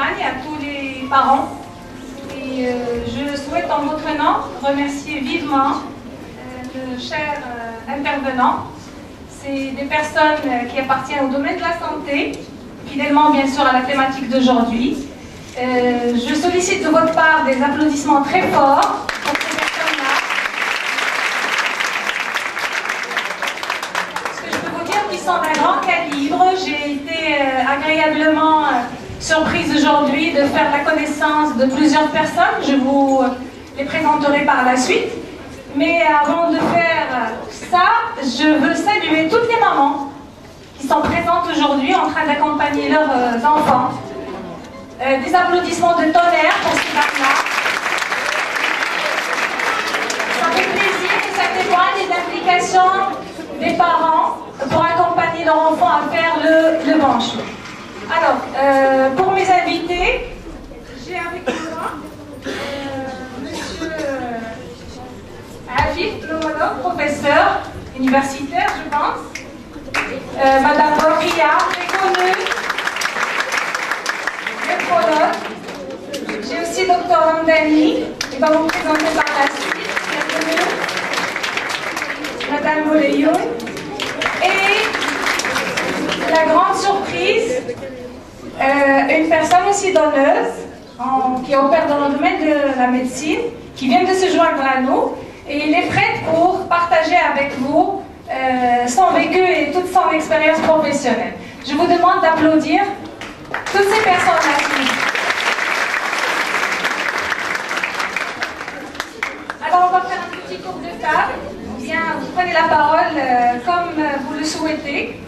campagne, à tous les parents. Et je souhaite en votre nom remercier vivement de chers intervenants. C'est des personnes qui appartiennent au domaine de la santé, fidèlement bien sûr à la thématique d'aujourd'hui. Je sollicite de votre part des applaudissements très forts pour ces personnes-là. Ce que je peux vous dire qu'ils sont d'un grand calibre. J'ai été agréablement surprise aujourd'hui de faire la connaissance de plusieurs personnes. Je vous les présenterai par la suite. Mais avant de faire ça, je veux saluer toutes les mamans qui sont présentes aujourd'hui en train d'accompagner leurs enfants. Des applaudissements de tonnerre pour ces dames-là. Ça fait plaisir et ça témoigne des implications des parents pour accompagner leurs enfants à faire le bon choix. Alors, pour mes invités, j'ai avec moi monsieur Afif Lomolo, professeur universitaire, je pense. Madame Boria, très connue. J'ai aussi Dr Hamdani, qui va vous présenter par la suite. Bienvenue. Madame Boleyoun. Et la grande surprise, une personne aussi donneuse, qui opère dans le domaine de la médecine, qui vient de se joindre à nous, et il est prêt pour partager avec vous son vécu et toute son expérience professionnelle. Je vous demande d'applaudir toutes ces personnes-là. Alors, on va faire un petit tour de table. Bien, vous prenez la parole comme vous le souhaitez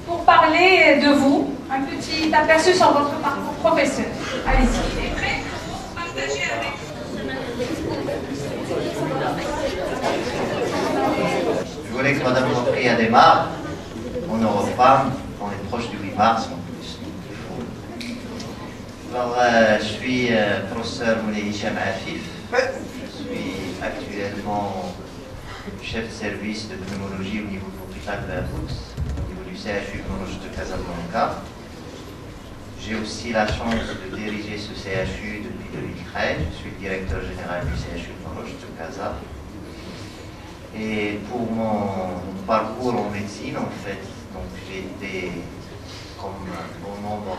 pour parler de vous. Un petit aperçu sur votre parcours professionnel. Allez-y. Et prêt pour partager avec Je voulais que Mme Mopria démarre. On aura femme, on est proche du 8 mars. Alors, je suis professeur Moulay Hicham Afif. Je suis actuellement chef de service de pneumologie au niveau de l'hôpital de Verboux, au niveau du CHU Pneumologie de Casablanca. J'ai aussi la chance de diriger ce CHU depuis 2013. Je suis le directeur général du CHU Pneumologie de Casa. Et pour mon parcours en médecine, en fait, j'ai été comme un bon nombre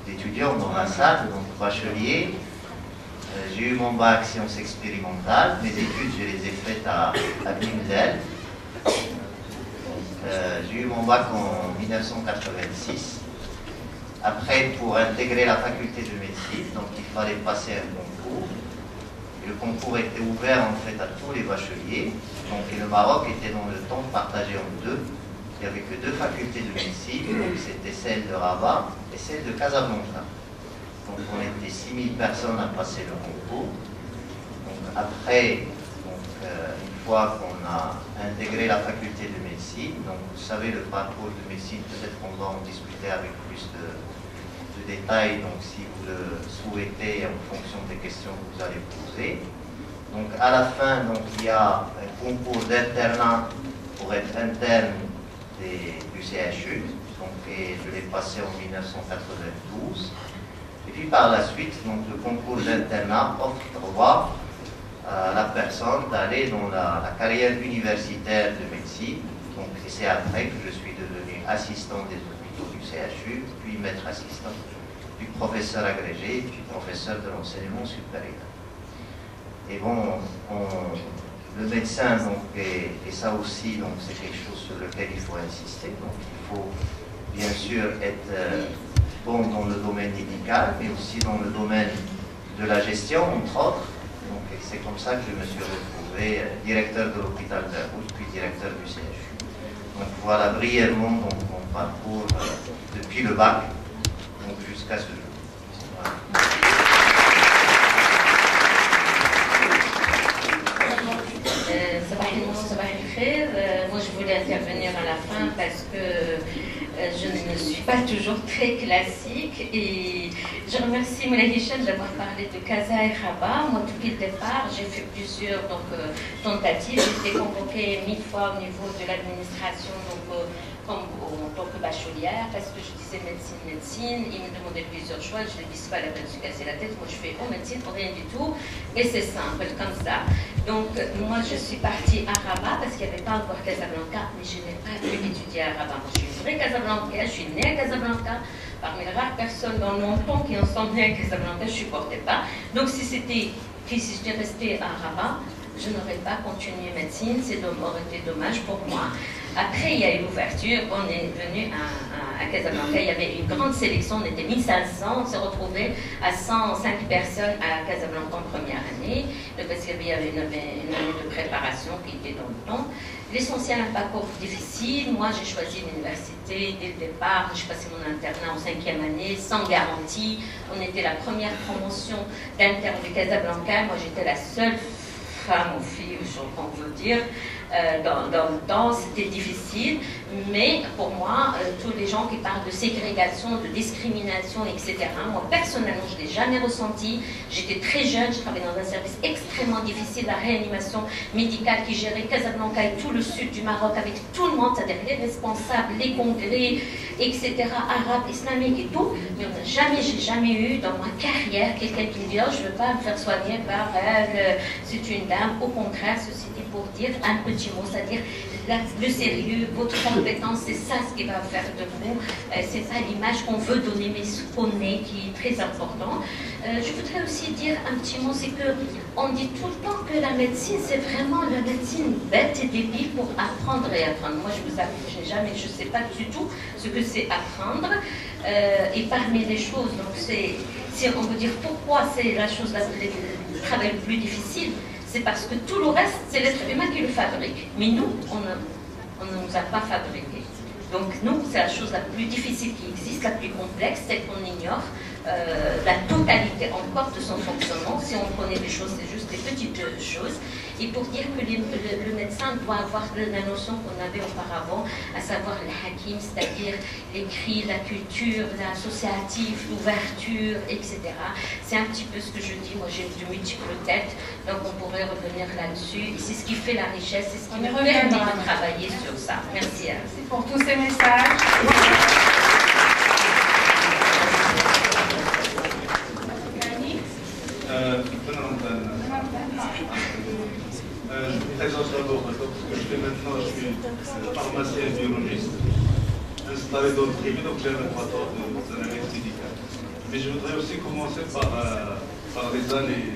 d'étudiants dans la salle, donc bachelier. J'ai eu mon bac sciences expérimentales. Mes études, je les ai faites à Bimzel. J'ai eu mon bac en 1986. Après, pour intégrer la faculté de médecine, donc il fallait passer un concours. Et le concours était ouvert en fait à tous les bacheliers. Donc, et le Maroc était dans le temps partagé en deux. Il n'y avait que deux facultés de médecine, donc c'était celle de Rabat et celle de Casablanca. Donc on était 6000 personnes à passer le concours. Donc après, une fois qu'on a intégré la faculté de médecine, donc vous savez le parcours de médecine, peut-être qu'on va en discuter avec plus de détails, donc si vous le souhaitez en fonction des questions que vous allez poser. Donc à la fin, donc, il y a un concours d'internat pour être interne du CHU, donc, et je l'ai passé en 1992. Et puis par la suite, donc, le concours d'internat offre droit à la personne d'aller dans la carrière universitaire de médecine. Donc, et c'est après que je suis devenu assistant des hôpitaux du CHU, puis maître assistant, puis professeur agrégé, puis professeur de l'enseignement supérieur. Et bon, le médecin, donc, et ça aussi, donc, c'est quelque chose sur lequel il faut insister. Donc, il faut bien sûr être bon dans le domaine médical, mais aussi dans le domaine de la gestion, entre autres. Donc, c'est comme ça que je me suis retrouvé directeur de l'hôpital de Verboux, puis directeur du CHU. Donc, voilà brièvement mon parcours depuis le bac, donc jusqu'à ce jour. Voilà. Moi, je voulais intervenir à la fin parce que je ne suis pas toujours très classique et Je remercie Moulay Hicham d'avoir parlé de Casa et Rabat. Moi, depuis le départ, j'ai fait plusieurs tentatives. J'ai été convoquée 1000 fois au niveau de l'administration, en tant que bachelière, parce que je disais médecine. Ils me demandaient plusieurs choix. Je leur dis, c'est pas la peine de se casser la tête. Moi, je fais médecine pour rien du tout. Et c'est simple, comme ça. Donc, moi, je suis partie à Rabat parce qu'il n'y avait pas encore Casablanca, mais je n'ai pas pu étudier à Rabat. Moi, je suis une vraie Casablancaise, je suis née à Casablanca. Parmi les rares personnes dans mon temps qui en sont nées à Casablanca, je ne supportais pas. Donc, si j'étais restée à Rabat, je n'aurais pas continué médecine, ça aurait été dommage pour moi. Après, il y a eu l'ouverture, on est venu à Casablanca, il y avait une grande sélection, on était 1500, on s'est retrouvés à 105 personnes à Casablanca en première année, parce qu'il y avait une année de préparation qui était dans le temps. L'essentiel, un parcours difficile. Moi, j'ai choisi l'université dès le départ. J'ai passé mon internat en 5e année, sans garantie. On était la première promotion d'interne de Casablanca. Moi, j'étais la seule femme ou fille, on veut dire, dans le temps. C'était difficile. Mais pour moi, tous les gens qui parlent de ségrégation, de discrimination, etc., moi, personnellement, je ne l'ai jamais ressenti. J'étais très jeune, je travaillais dans un service extrêmement difficile, la réanimation médicale qui gérait Casablanca et tout le sud du Maroc, avec tout le monde, c'est-à-dire les responsables, les congrès, etc., arabes, islamiques et tout. Mais j'ai jamais eu dans ma carrière quelqu'un qui me dit, oh, je ne veux pas me faire soigner par elle, c'est une dame. Au contraire, ceci dit pour dire un petit mot, c'est-à-dire le sérieux, votre compétence, c'est ça ce qui va faire de vous. C'est ça l'image qu'on veut donner, mais ce qu'on est, qui est très important. Je voudrais aussi dire un petit mot, c'est qu'on dit tout le temps que la médecine, c'est vraiment la médecine bête et débile pour apprendre et apprendre. Moi, je vous avoue, je ne sais pas du tout ce que c'est apprendre. Et parmi les choses, donc si on veut dire pourquoi c'est la chose, le travail le plus difficile, c'est parce que tout le reste, c'est l'être humain qui le fabrique. Mais nous, on ne nous a pas fabriqué. Donc nous, c'est la chose la plus difficile qui existe, la plus complexe, c'est qu'on ignore la totalité encore de son fonctionnement. Si on prenait des choses, c'est juste des petites choses. Et pour dire que le médecin doit avoir la notion qu'on avait auparavant, à savoir le hakim, c'est-à-dire l'écrit, la culture, l'associatif, l'ouverture, etc. C'est un petit peu ce que je dis. Moi, j'ai de multiples têtes, donc on pourrait revenir là-dessus. Et c'est ce qui fait la richesse, c'est ce qui me permet de travailler sur ça. Merci. Merci pour tous ces messages. Je me présente d'abord, ce que je fais maintenant, je suis pharmacien biologiste, installé dans le privé, donc j'ai un laboratoire d'analyse médicale. Mais je voudrais aussi commencer par les années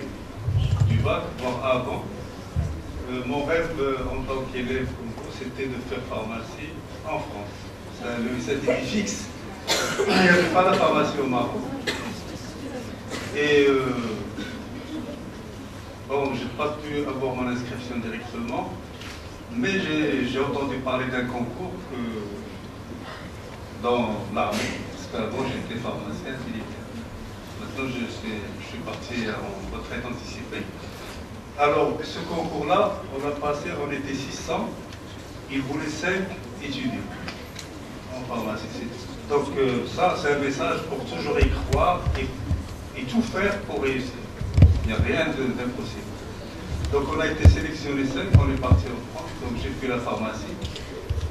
du bac, voire avant. Mon rêve en tant qu'élève, c'était de faire pharmacie en France. C'était fixe. Il n'y avait pas la pharmacie au Maroc. Et bon, je n'ai pas pu avoir mon inscription directement, mais j'ai entendu parler d'un concours dans l'armée, parce qu'avant j'étais pharmacien militaire. Maintenant je suis parti en retraite anticipée. Alors, ce concours-là, on a passé, on était 600, il voulait 5 étudiants en pharmacie. Donc ça, c'est un message pour toujours y croire et tout faire pour réussir. Il n'y a rien d'impossible. Donc on a été sélectionné 5, on est parti en France, donc j'ai fait la pharmacie,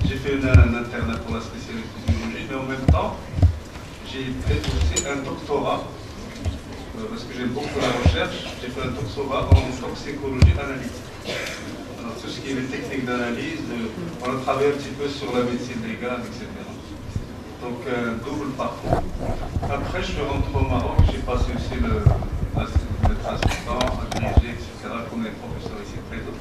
j'ai fait un internat pour la spécialité de biologie, mais en même temps, j'ai fait aussi un doctorat, parce que j'aime beaucoup la recherche, j'ai fait un doctorat en toxicologie analytique. Alors tout ce qui est les techniques d'analyse, on a travaillé un petit peu sur la médecine légale, etc. Donc un double parcours. Après je suis rentré au Maroc, j'ai passé aussi d'être assistant, agrégé, etc., comme les professeurs ici présents,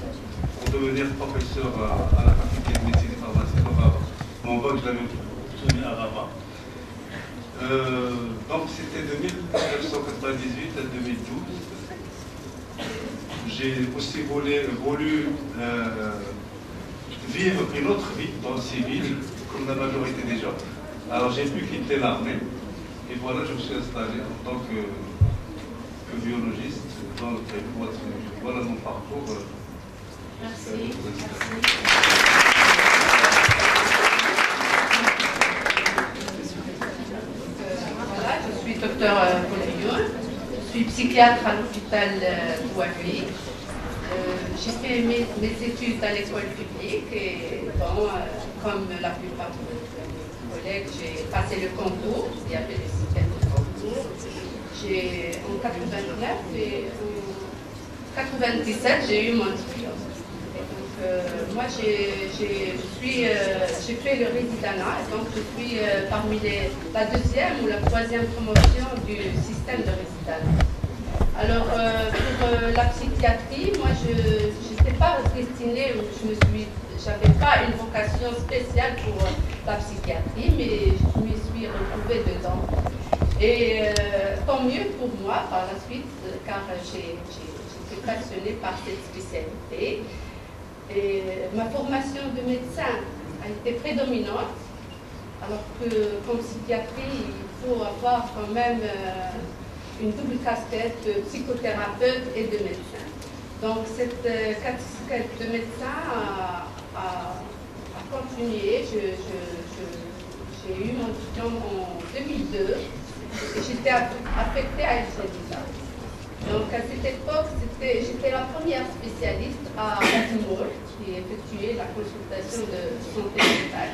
pour devenir professeur à la faculté de médecine et pharmacie au Rabat. Mon bac, je l'avais obtenu à Rabat. Donc c'était de 1998 à 2012. J'ai aussi voulu vivre une autre vie dans le civil, comme la majorité des gens. Alors j'ai pu quitter l'armée, et voilà, je me suis installé en tant que biologiste dans le territoire. Voilà mon parcours. Merci. Voilà, je suis docteur Paul suis psychiatre à l'hôpital Ouattara. J'ai fait mes études à l'école publique et bon, comme la plupart de mes collègues, j'ai passé le concours. Il y avait le système de concours. En 89 et en 97, j'ai eu mon diplôme. Moi, j'ai fait le résidanat, donc je suis parmi la deuxième ou la troisième promotion du système de résidanat. Alors, pour la psychiatrie, moi, je n'étais pas destinée, je n'avais pas une vocation spéciale pour la psychiatrie, mais je me suis retrouvée dedans. Et tant mieux pour moi par la suite, car j'étais passionnée par cette spécialité. Et ma formation de médecin a été prédominante, alors que comme psychiatrie, il faut avoir quand même une double casquette de psychothérapeute et de médecin. Donc cette casquette de médecin a continué. J'ai eu mon diplôme en 2002 et j'étais affectée à Elsa. Donc à cette époque, j'étais la première spécialiste à Baltimore qui effectuait la consultation de santé mentale.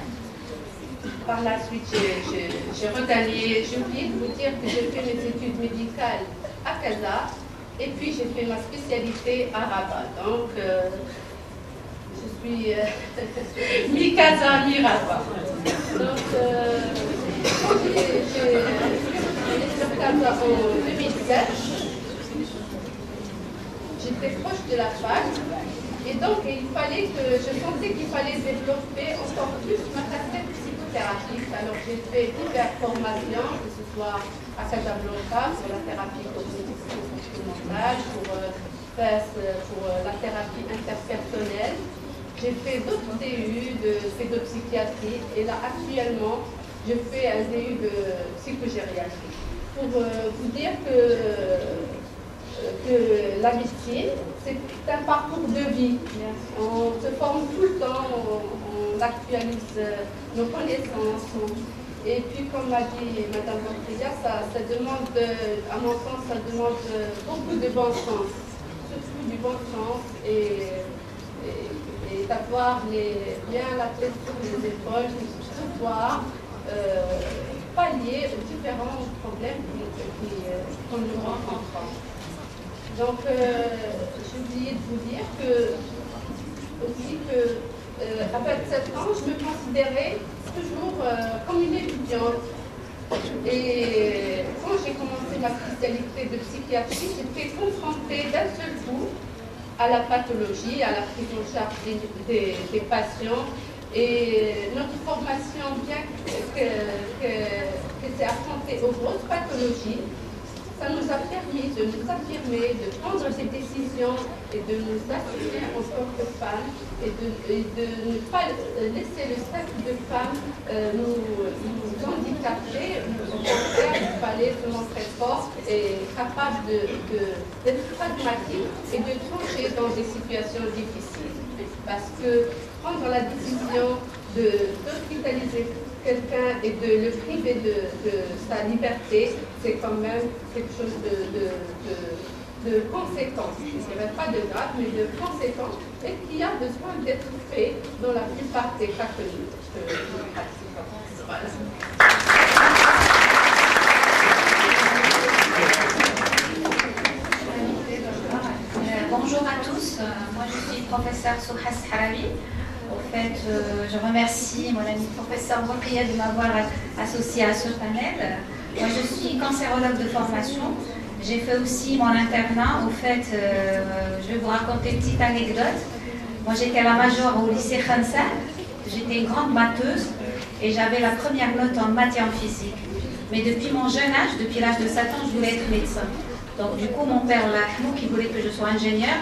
Par la suite, j'ai regagné, j'ai oublié de vous dire que j'ai fait mes études médicales à Casa et puis j'ai fait ma spécialité à Rabat. Donc je suis mi-Casa, mi-Rabat. Donc j'ai allé sur Casa en 2007. J'étais proche de la fac et donc je sentais qu'il fallait développer encore plus ma casquette psychothérapie. Alors j'ai fait diverses formations, que ce soit à Casablanca pour la thérapie cognitive comportementale, pour la thérapie interpersonnelle. J'ai fait d'autres DU de pédopsychiatrie et là actuellement je fais un DU de psychogériatrie. Pour vous dire que la médecine, c'est un parcours de vie. On se forme tout le temps, on actualise nos connaissances. Et puis, comme l'a dit Mme Bortilla, ça demande, à mon sens, ça demande beaucoup de bon sens. Surtout du bon sens et d'avoir bien la tête sur les épaules, de pouvoir pallier aux différents problèmes qu'on nous rencontre. Donc, j'ai oublié de vous dire qu'à 27 ans, je me considérais toujours comme une étudiante. Et quand j'ai commencé ma spécialité de psychiatrie, j'étais confrontée d'un seul coup à la pathologie, à la prise en charge des patients. Et notre formation, bien que c'est affronté aux grosses pathologies, ça nous a permis de nous affirmer, de prendre des décisions et de nous assumer en tant que femmes et de ne pas laisser le statut de femme nous handicaper. Au contraire, il fallait se montrer forte et capable d'être pragmatique et de trancher dans des situations difficiles. Parce que prendre la décision d'hospitaliser quelqu'un et de le priver de sa liberté, c'est quand même quelque chose de conséquent. Je ne dirais pas de grave, mais de conséquent, et qui a besoin d'être fait dans la plupart des cas que nous pratiquons. Voilà. Bonjour à tous, moi je suis professeure Souhas Harawi. Au fait, je remercie mon ami professeur Rokhaya de m'avoir associée à ce panel. Moi je suis cancérologue de formation. J'ai fait aussi mon internat. Au fait, je vais vous raconter une petite anecdote. Moi j'étais à la major au lycée Khansa. J'étais une grande matheuse et j'avais la première note en maths et en physique. Mais depuis mon jeune âge, depuis l'âge de 7 ans, je voulais être médecin. Donc du coup, mon père, qui voulait que je sois ingénieur,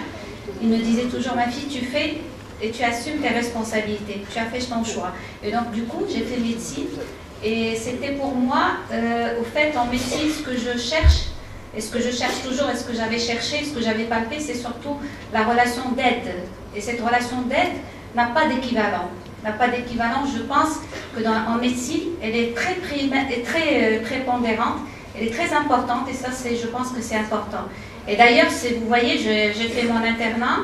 il me disait toujours, ma fille, tu fais et tu assumes tes responsabilités. Tu as fait ton choix. Et donc du coup, j'ai fait médecine. Et c'était pour moi, au fait, en médecine, ce que je cherche, et ce que je cherche toujours, et ce que j'avais cherché, ce que j'avais palpé, c'est surtout la relation d'aide. Et cette relation d'aide n'a pas d'équivalent. N'a pas d'équivalent. Je pense que en médecine, elle est très prépondérante. elle est très importante et ça, je pense que c'est important. Et d'ailleurs, vous voyez, j'ai fait mon internat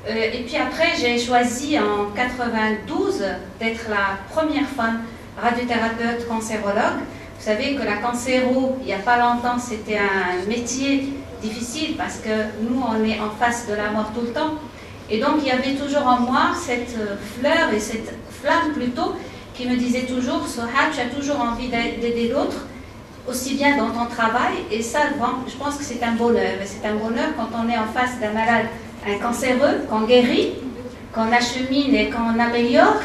et puis après, j'ai choisi en 92 d'être la première femme radiothérapeute cancérologue. Vous savez que la cancéro, il n'y a pas longtemps, c'était un métier difficile parce que nous, on est en face de la mort tout le temps. Et donc, il y avait toujours en moi cette fleur et cette flamme plutôt qui me disait toujours, Soha, tu as toujours envie d'aider l'autre, aussi bien dans ton travail. Et ça, je pense que c'est un bonheur. C'est un bonheur quand on est en face d'un malade, un cancéreux, qu'on guérit, qu'on achemine et qu'on améliore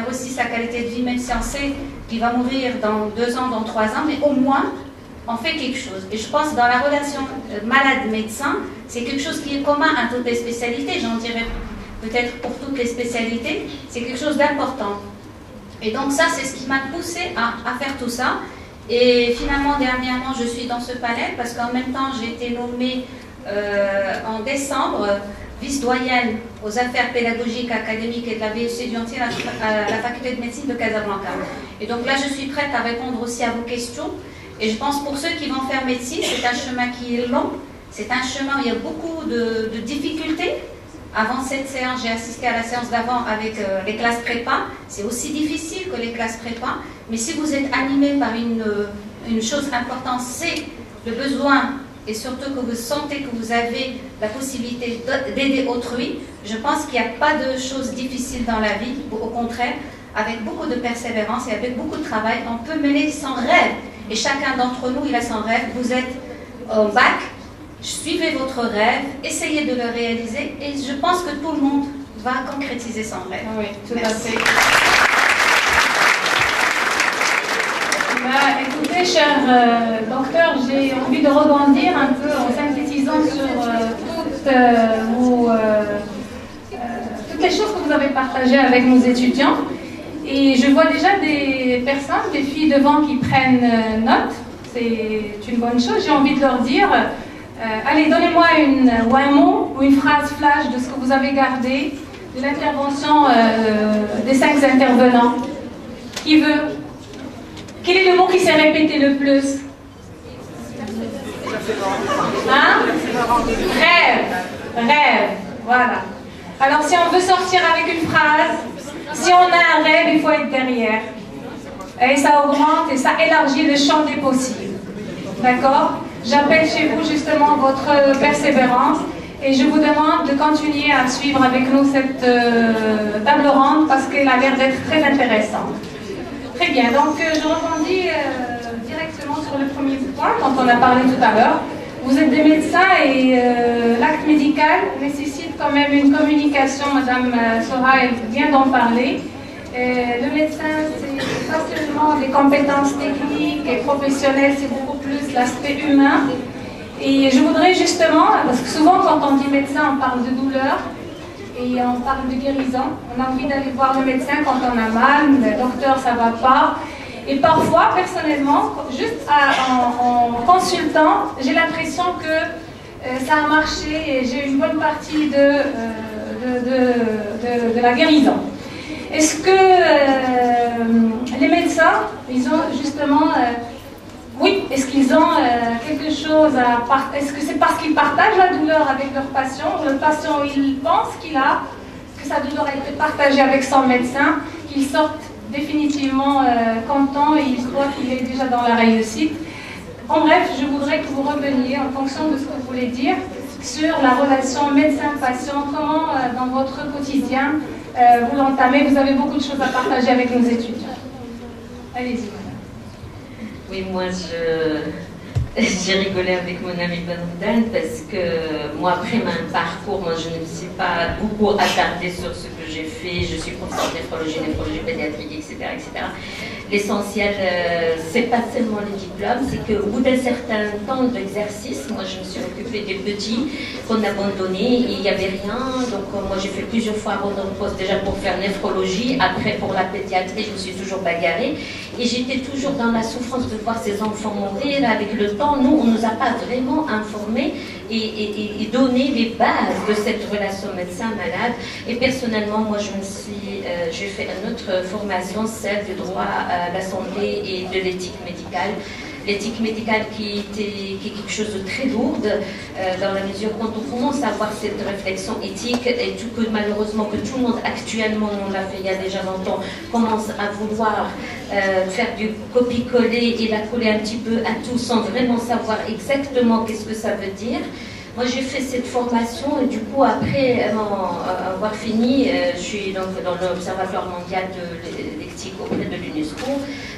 aussi sa qualité de vie, même si on sait qu'il va mourir dans 2 ans, dans 3 ans, mais au moins, on fait quelque chose. Et je pense que dans la relation malade-médecin, c'est quelque chose qui est commun à toutes les spécialités, j'en dirais peut-être pour toutes les spécialités, c'est quelque chose d'important. Et donc ça, c'est ce qui m'a poussé à faire tout ça. Et finalement, dernièrement, je suis dans ce panel parce qu'en même temps, j'ai été nommée en décembre vice-doyenne aux affaires pédagogiques, académiques et de la vie étudiantine à la faculté de médecine de Casablanca. Et donc là, je suis prête à répondre aussi à vos questions. Et je pense pour ceux qui vont faire médecine, c'est un chemin qui est long. C'est un chemin où il y a beaucoup de difficultés. Avant cette séance, j'ai assisté à la séance d'avant avec les classes prépa. C'est aussi difficile que les classes prépa. Mais si vous êtes animé par une chose importante, c'est le besoin et surtout que vous sentez que vous avez la possibilité d'aider autrui, je pense qu'il n'y a pas de choses difficiles dans la vie. Au contraire, avec beaucoup de persévérance et avec beaucoup de travail, on peut mener son rêve. Et chacun d'entre nous, il a son rêve. Vous êtes au bac, suivez votre rêve, essayez de le réaliser et je pense que tout le monde va concrétiser son rêve. Oui, tout à fait. Écoutez, cher docteur, j'ai envie de rebondir un peu en synthétisant sur toutes les choses que vous avez partagées avec nos étudiants. Et je vois déjà des personnes, des filles devant qui prennent note. C'est une bonne chose. J'ai envie de leur dire, allez, donnez-moi un mot ou une phrase flash de ce que vous avez gardé de l'intervention des 5 intervenants. Qui veut? Quel est le mot qui s'est répété le plus? Hein? Rêve. Rêve. Voilà. Alors, si on veut sortir avec une phrase, si on a un rêve, il faut être derrière. Et ça augmente et ça élargit le champ des possibles. D'accord? J'appelle chez vous justement votre persévérance et je vous demande de continuer à suivre avec nous cette table ronde parce qu'elle a l'air d'être très intéressante. Très bien, donc je rebondis directement sur le premier point dont on a parlé tout à l'heure. Vous êtes des médecins et l'acte médical nécessite quand même une communication, Madame Soha vient d'en parler. Le médecin, c'est pas seulement des compétences techniques et professionnelles, c'est beaucoup plus l'aspect humain. Et je voudrais justement, parce que souvent quand on dit médecin, on parle de douleur et on parle de guérison. On a envie d'aller voir le médecin quand on a mal, le docteur ça va pas. Et parfois, personnellement, juste en consultant, j'ai l'impression que ça a marché et j'ai une bonne partie de la guérison. Est-ce que les médecins, ils ont justement... oui, est-ce qu'ils ont quelque chose à partager? Est-ce que c'est parce qu'ils partagent la douleur avec leur patient, ou le patient, il pense que sa douleur a été partagée avec son médecin, qu'il sorte définitivement content et il croit qu'il est déjà dans la réussite? En bref, je voudrais que vous reveniez en fonction de ce que vous voulez dire sur la relation médecin-patient, comment dans votre quotidien vous l'entamez. Vous avez beaucoup de choses à partager avec nos étudiants. Allez-y. Oui, moi j'ai rigolé avec mon ami Benoudan parce que moi, après mon parcours, moi je ne me suis pas beaucoup attardée sur ce que j'ai fait. Je suis professeure de néphrologie pédiatrique, etc. etc. L'essentiel, c'est pas seulement les diplômes, c'est qu'au bout d'un certain temps d'exercice, moi je me suis occupée des petits qu'on abandonnait et il n'y avait rien. Donc moi j'ai fait plusieurs fois abandon de poste déjà pour faire néphrologie. Après pour la pédiatrie, je me suis toujours bagarrée. Et j'étais toujours dans la souffrance de voir ces enfants mourir. Avec le temps, nous, on ne nous a pas vraiment informés et donné les bases de cette relation médecin-malade. Et personnellement, moi j'ai fait une autre formation, celle du droit à la santé et de l'éthique médicale. l'éthique médicale qui est quelque chose de très lourde, dans la mesure quand on commence à avoir cette réflexion éthique, et tout que malheureusement que tout le monde actuellement, on l'a fait il y a déjà longtemps, commence à vouloir faire du copier-coller et la coller un petit peu à tout sans vraiment savoir exactement qu'est-ce que ça veut dire. Moi, j'ai fait cette formation et du coup, après avoir fini, je suis donc dans l'Observatoire mondial de l'éthique auprès de l'UNESCO.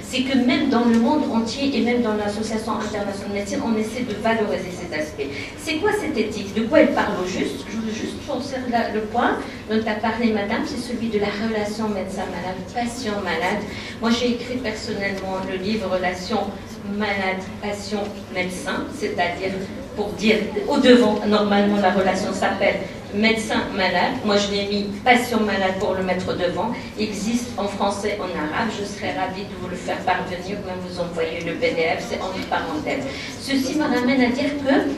C'est que même dans le monde entier et même dans l'Association internationale de médecine, on essaie de valoriser cet aspect. C'est quoi cette éthique? De quoi elle parle au juste? Je veux juste sortir le point dont a parlé madame, c'est celui de la relation médecin-malade, patient-malade. Moi, j'ai écrit personnellement le livre Relation malade, patient, médecin, c'est-à-dire pour dire au devant, normalement la relation s'appelle médecin-malade. Moi je l'ai mis patient-malade pour le mettre devant. Il existe en français, en arabe. Je serais ravie de vous le faire parvenir, même vous envoyer le PDF, c'est entre parenthèses. Ceci me ramène à dire que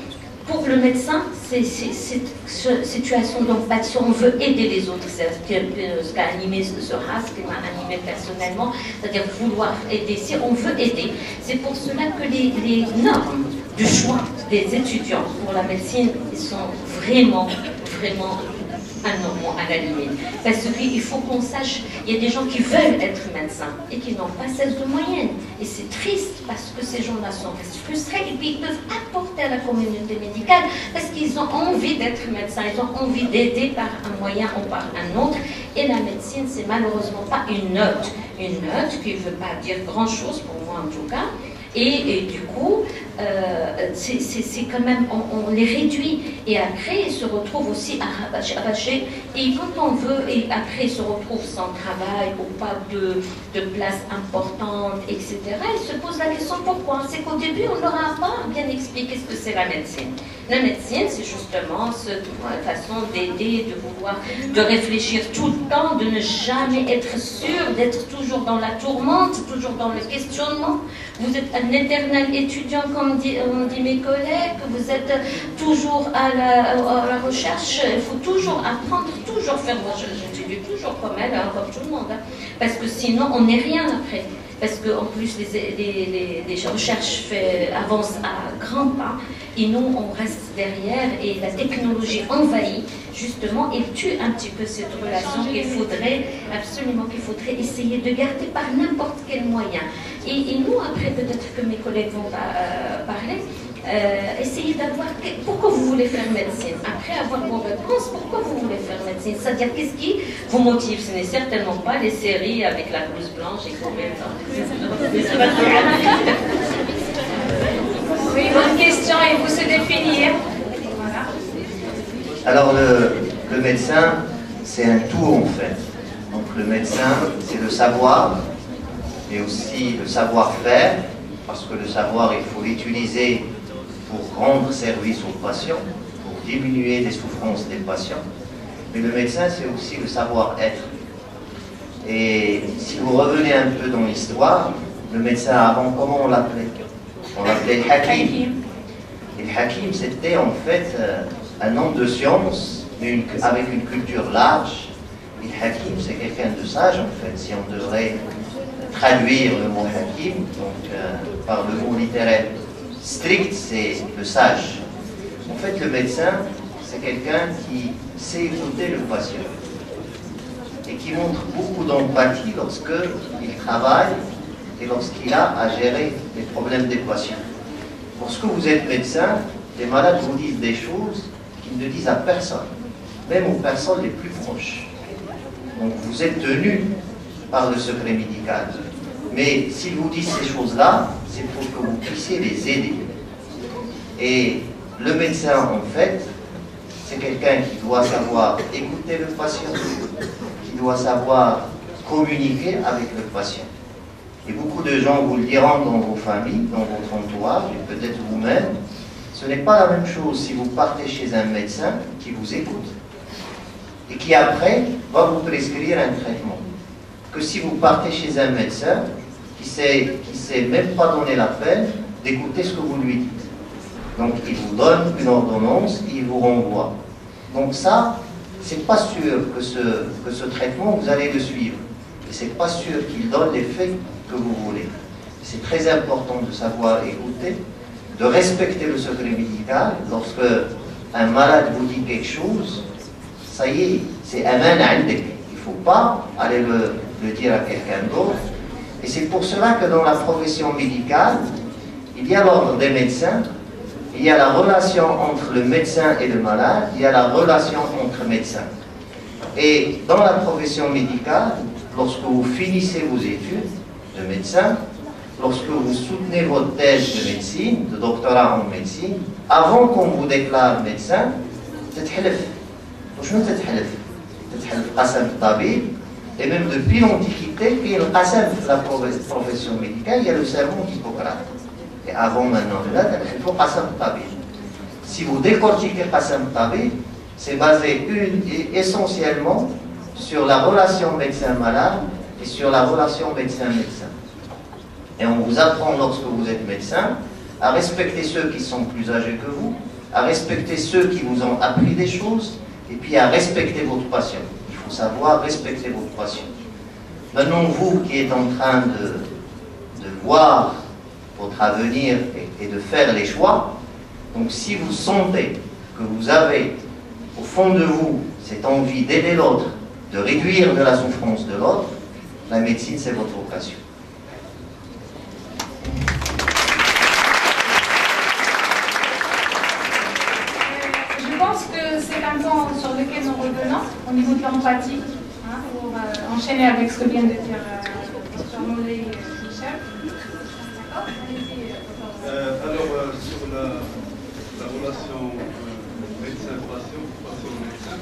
pour le médecin, c'est cette situation d'empathie, on veut aider les autres. C'est ce qu'a animé ce RAS, ce qui m'a animé personnellement, c'est-à-dire vouloir aider. Si on veut aider, c'est pour cela que les normes du choix des étudiants pour la médecine sont vraiment anormaux à la limite. Parce qu'il faut qu'on sache, il y a des gens qui veulent être médecins et qui n'ont pas cesse de moyenne. Et c'est triste parce que ces gens-là sont frustrés et puis ils peuvent apporter à la communauté médicale parce qu'ils ont envie d'être médecins, ils ont envie d'aider par un moyen ou par un autre. Et la médecine, c'est malheureusement pas une note qui ne veut pas dire grand-chose, pour moi en tout cas. Et du coup, c'est quand même, on les réduit et après ils se retrouvent aussi arrachés. Et quand on veut, et après ils se retrouvent sans travail ou pas de place importante, etc., ils se posent la question pourquoi? C'est qu'au début on leur a pas bien expliqué ce que c'est la médecine. La médecine, c'est justement cette façon d'aider, de vouloir, de réfléchir tout le temps, de ne jamais être sûr, d'être toujours dans la tourmente, toujours dans le questionnement. Vous êtes un éternel étudiant, comme on dit mes collègues, vous êtes toujours à la recherche, il faut toujours apprendre, toujours faire, moi je dis toujours comme elle, hein, comme tout le monde, hein, parce que sinon on n'est rien après. Parce qu'en plus les recherches avancent à grands pas et nous on reste derrière et la technologie envahit justement et tue un petit peu cette relation qu'il faudrait essayer de garder par n'importe quel moyen. Et nous après peut-être que mes collègues vont parler, essayez d'avoir pourquoi vous voulez faire médecine. Après avoir vos réponses, pourquoi vous voulez faire médecine? C'est-à-dire qu'est-ce qui vous motive? Ce n'est certainement pas les séries avec la blouse blanche et combien de temps. Oui, bonne question, et vous se définir. Voilà. Alors le médecin, c'est un tout en fait. Donc le médecin, c'est le savoir, mais aussi le savoir-faire, parce que le savoir, il faut l'utiliser pour rendre service aux patients, pour diminuer les souffrances des patients. Mais le médecin, c'est aussi le savoir-être. Et si vous revenez un peu dans l'histoire, le médecin avant, comment on l'appelait? On l'appelait Hakim. Et le Hakim, c'était en fait un homme de science, mais avec une culture large. Et le Hakim, c'est quelqu'un de sage en fait, si on devrait traduire le mot Hakim, donc par le mot littéraire strict, c'est le sage. En fait, le médecin, c'est quelqu'un qui sait écouter le patient et qui montre beaucoup d'empathie lorsqu'il travaille et lorsqu'il a à gérer les problèmes des patients. Lorsque vous êtes médecin, les malades vous disent des choses qu'ils ne disent à personne, même aux personnes les plus proches. Donc vous êtes tenu par le secret médical. Mais s'ils vous disent ces choses-là, c'est pour que vous puissiez les aider. Et le médecin, en fait, c'est quelqu'un qui doit savoir écouter le patient, qui doit savoir communiquer avec le patient. Et beaucoup de gens vous le diront dans vos familles, dans votre entourage, et peut-être vous-même, ce n'est pas la même chose si vous partez chez un médecin qui vous écoute et qui après va vous prescrire un traitement, que si vous partez chez un médecin qui ne sait même pas donner la peine d'écouter ce que vous lui dites. Donc il vous donne une ordonnance et il vous renvoie. Donc ça, c'est pas sûr que ce traitement, vous allez le suivre. Et c'est pas sûr qu'il donne l'effet que vous voulez. C'est très important de savoir écouter, de respecter le secret médical. Lorsque un malade vous dit quelque chose, ça y est, c'est aman indek. Il ne faut pas aller le dire à quelqu'un d'autre. Et c'est pour cela que dans la profession médicale, il y a l'ordre des médecins, il y a la relation entre le médecin et le malade, il y a la relation entre médecins. Et dans la profession médicale, lorsque vous finissez vos études de médecin, lorsque vous soutenez votre thèse de médecine, de doctorat en médecine, avant qu'on vous déclare médecin, تتحلف. وشنو تتحلف؟ تتحلف قسم الطبيب. Et même depuis l'Antiquité, il y a le qasam de la profession médicale, il y a le serment d'Hippocrate. Et avant maintenant, il faut qasam tabib. Si vous décortiquez qasam tabib, c'est basé essentiellement sur la relation médecin-malade et sur la relation médecin-médecin. Et on vous apprend lorsque vous êtes médecin à respecter ceux qui sont plus âgés que vous, à respecter ceux qui vous ont appris des choses, et puis à respecter votre patient. Il faut savoir respecter votre patient. Maintenant, vous qui êtes en train de voir votre avenir et de faire les choix, donc si vous sentez que vous avez au fond de vous cette envie d'aider l'autre, de réduire de la souffrance de l'autre, la médecine c'est votre vocation. Je pense que c'est un point sur lequel nous revenons au niveau de l'empathie, hein, pour enchaîner avec ce que vient de dire Michel. Alors, sur la relation médecin-patient, patient-médecin,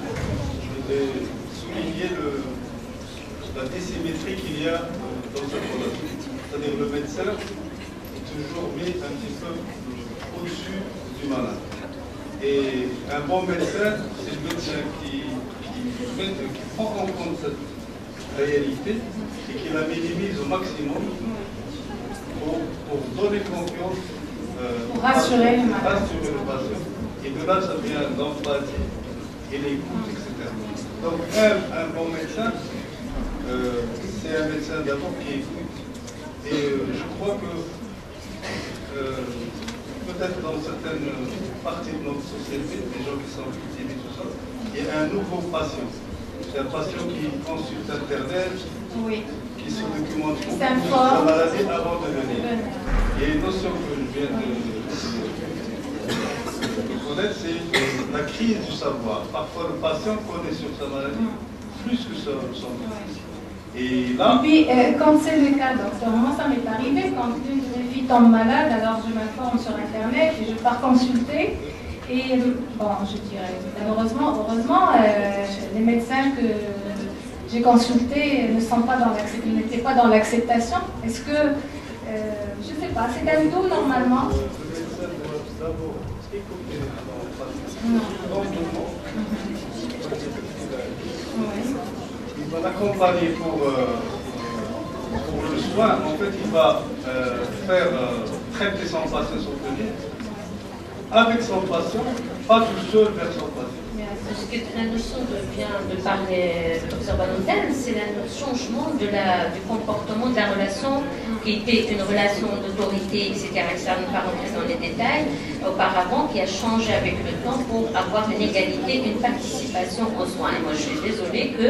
je voudrais souligner la dissymétrie qu'il y a dans cette relation. C'est-à-dire le médecin est toujours mis un petit peu au-dessus du malade. Et un bon médecin, c'est le médecin qui prend en compte cette réalité et qui la minimise au maximum pour donner confiance, pour rassurer le malade. Et de là, ça vient l'empathie et l'écoute, etc. Donc, un bon médecin, c'est un médecin d'abord qui écoute. Et je crois que peut-être dans certaines parties de notre société, des gens qui sont victimes et tout ça, il y a un nouveau patient. C'est un patient qui consulte Internet, oui, qui se documente sur sa maladie avant de venir. Il y a une notion que je viens de connaître, c'est la crise du savoir. Parfois, le patient connaît sur sa maladie plus que son médecin. Et là... puis, quand c'est le cas, docteur, moi ça m'est arrivé, quand une de mes filles tombe malade, alors je m'informe sur Internet et je pars consulter. Et bon, je dirais, heureusement, les médecins que j'ai consultés n'étaient pas dans l'acceptation. Est-ce que, je ne sais pas, c'est un tout normalement. Il va l'accompagner pour le soin. En fait, il va faire traiter son patient, son premier, avec son patient, pas tout seul vers son patient. Parce que la notion vient de parler de Dr Banoutel, c'est le changement du comportement de la relation qui était une relation d'autorité, etc. Ça ne va pas rentrer dans les détails. Auparavant, qui a changé avec le temps pour avoir une égalité, une participation aux soins. Et moi, je suis désolée que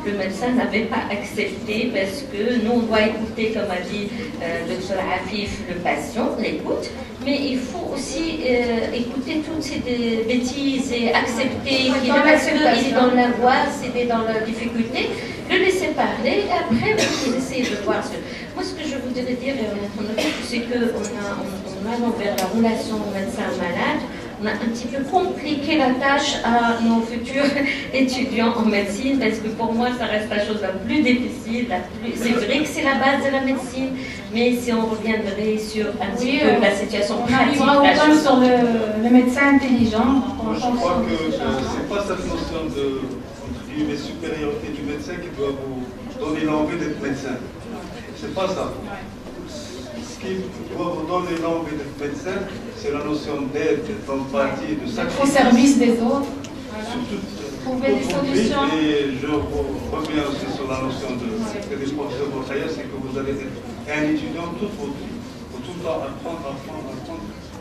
le médecin n'avait pas accepté parce que nous, on doit écouter, comme a dit Dr Afif, le patient, l'écoute, mais il faut aussi écouter toutes ces bêtises et accepter qu'il est dans la voie, c'est dans la difficulté, le laisser parler et après vous essayez de voir ce... Moi, ce que je voudrais dire, c'est qu'on allant vers la relation médecin-malade, on a un petit peu compliqué la tâche à nos futurs étudiants en médecine, parce que pour moi, ça reste la chose la plus difficile. C'est vrai que c'est la base de la médecine, mais si on reviendrait sur un petit peu la situation pratique, on arrivera au sur le médecin intelligent. Moi, je crois que ce n'est pas cette notion de supériorité du médecin qui doit vous donner l'envie d'être médecin. C'est pas ça. Ce qui doit vous donner l'envie d'être médecin, c'est la notion d'aide, d'empathie, de sacrifice. Au service des autres. Surtout trouver des solutions. Et je reviens aussi sur la notion que les professeurs vont travailler, c'est que vous allez être un étudiant toute votre vie. Il faut tout le temps apprendre,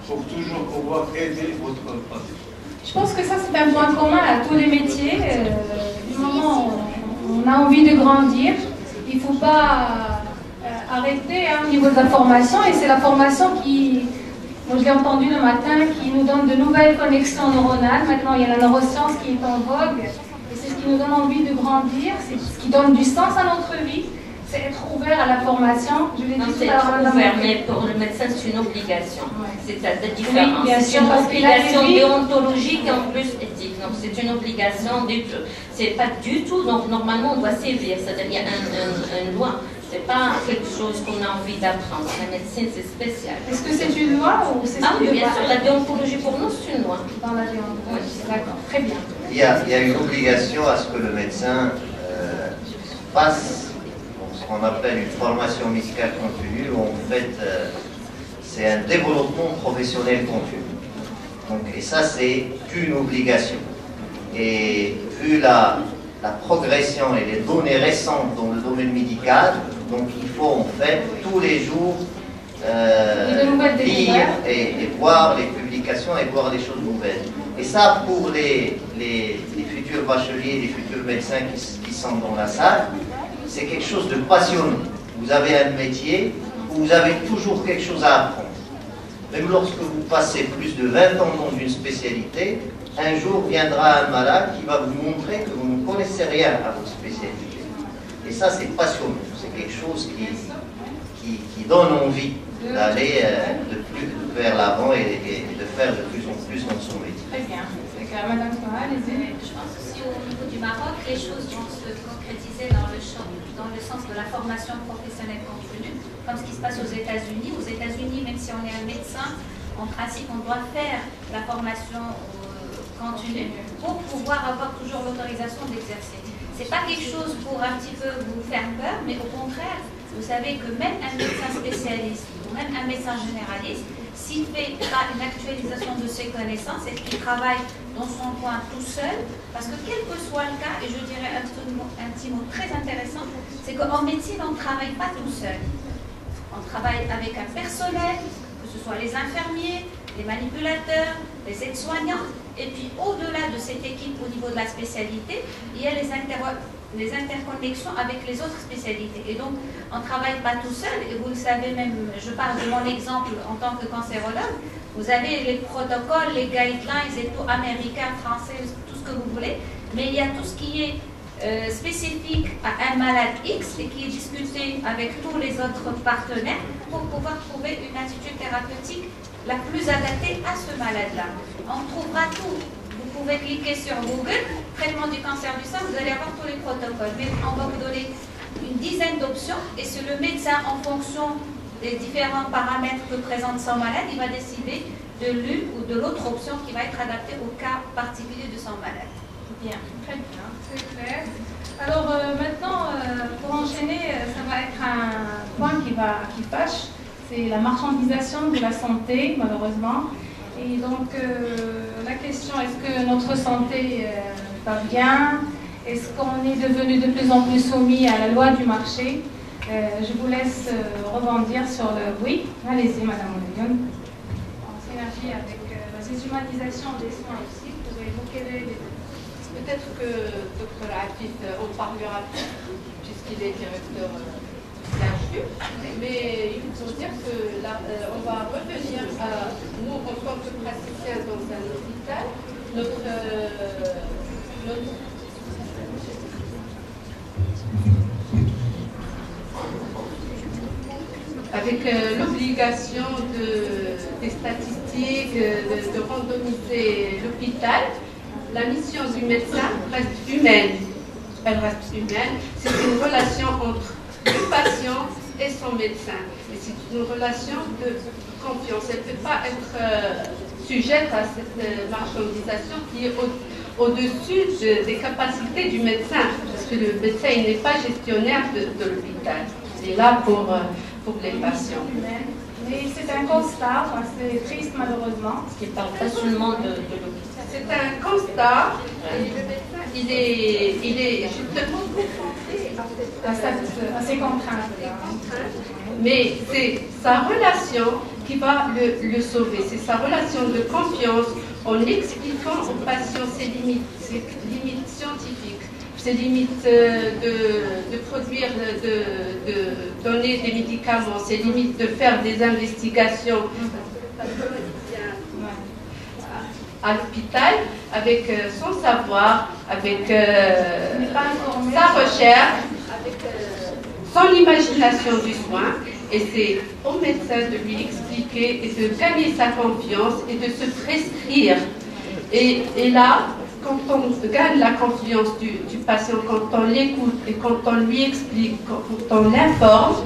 pour toujours pouvoir aider votre pratique. Je pense que ça, c'est un point commun à tous les métiers. Du moment où on a envie de grandir, il ne faut pas arrêter au niveau de la formation. Et c'est la formation qui, moi je l'ai entendu le matin, qui nous donne de nouvelles connexions neuronales. Maintenant, il y a la neuroscience qui est en vogue. Et c'est ce qui nous donne envie de grandir. C'est ce qui donne du sens à notre vie. C'est être ouvert à la formation. Je l'ai dit tout à l'heure. Ouvert, mais pour le médecin, c'est une obligation. C'est la différence. Oui, bien sûr, c'est une parce qu'il a obligation des vies. déontologique et en plus éthique. Donc c'est une obligation c'est pas du tout. Donc normalement on doit sévir. C'est-à-dire il y a une loi. C'est pas quelque chose qu'on a envie d'apprendre. La médecine c'est spécial. Est-ce que c'est une loi ou c'est oui, bien sûr. La déontologie pour nous c'est une loi. Dans la déontologie, d'accord, très bien. Il y a une obligation à ce que le médecin fasse ce qu'on appelle une formation médicale continue, où en fait c'est un développement professionnel continu. Donc, et ça c'est une obligation. Et vu la progression et les données récentes dans le domaine médical, donc il faut en fait tous les jours lire et voir les publications et voir des choses nouvelles. Et ça, pour les futurs bacheliers, les futurs médecins qui sont dans la salle, c'est quelque chose de passionnant. Vous avez un métier où vous avez toujours quelque chose à apprendre. Même lorsque vous passez plus de 20 ans dans une spécialité, un jour viendra un malade qui va vous montrer que vous ne connaissez rien à votre spécialité. Et ça, c'est passionnant. C'est quelque chose qui donne envie d'aller vers l'avant et de faire de plus en plus dans son métier. Très bien. Madame Toa, allez-y. Je pense aussi au niveau du Maroc, les choses vont se concrétiser dans le sens de la formation professionnelle continue, comme ce qui se passe aux États-Unis. Aux États-Unis, même si on est un médecin, en principe, on doit faire la formation continue pour pouvoir avoir toujours l'autorisation d'exercer. C'est pas quelque chose pour un petit peu vous faire peur, mais au contraire, vous savez que même un médecin spécialiste ou même un médecin généraliste, s'il ne fait pas une actualisation de ses connaissances et qu'il travaille dans son coin tout seul, parce que quel que soit le cas, et je dirais un petit mot très intéressant, c'est qu'en médecine, on ne travaille pas tout seul. On travaille avec un personnel, que ce soit les infirmiers, les manipulateurs, les aides-soignants, et puis au-delà de cette équipe au niveau de la spécialité, il y a les interconnexions avec les autres spécialités. Et donc, on ne travaille pas tout seul, et vous le savez même, je parle de mon exemple en tant que cancérologue, vous avez les protocoles, les guidelines et tout, américains, français, tout ce que vous voulez, mais il y a tout ce qui est spécifique à un malade X et qui est discuté avec tous les autres partenaires pour pouvoir trouver une attitude thérapeutique la plus adaptée à ce malade-là. On trouvera tout. Vous pouvez cliquer sur Google, traitement du cancer du sein, vous allez avoir tous les protocoles. Mais on va vous donner une dizaine d'options et c'est le médecin, en fonction des différents paramètres que présente son malade, il va décider de l'une ou de l'autre option qui va être adaptée au cas particulier de son malade. Bien, très bien, c'est clair. Alors maintenant, pour enchaîner, ça va être un point qui fâche, c'est la marchandisation de la santé, malheureusement. Et donc, la question, est-ce que notre santé va bien? Est-ce qu'on est devenu de plus en plus soumis à la loi du marché? Je vous laisse rebondir sur le... Oui, allez-y, Madame Olivion. En synergie avec la déshumanisation des soins aussi, vous évoquez les... Peut-être que Dr Afif en parlera puisqu'il est directeur de l'AHU, mais il faut dire que là, on va revenir à nous en tant que praticiens dans un hôpital, avec l'obligation des statistiques, de randomiser l'hôpital. La mission du médecin reste humaine. Elle reste humaine. C'est une relation entre le patient et son médecin. Et c'est une relation de confiance. Elle ne peut pas être sujette à cette marchandisation qui est au-dessus des capacités du médecin. Parce que le médecin n'est pas gestionnaire de l'hôpital. Il est là pour les patients. Mais c'est un constat, c'est triste malheureusement. Qui ne parle pas seulement de l'hôpital. C'est un constat et le médecin justement confronté à ces contraintes. Mais c'est sa relation qui va le sauver. C'est sa relation de confiance en expliquant aux patients ses limites scientifiques, ses limites de produire, de donner des médicaments, ses limites de faire des investigations à l'hôpital avec son savoir, avec sa recherche, avec son imagination du soin. Et c'est au médecin de lui expliquer et de gagner sa confiance et de se prescrire. Et là, quand on gagne la confiance du patient, quand on l'écoute et quand on lui explique, quand on l'informe,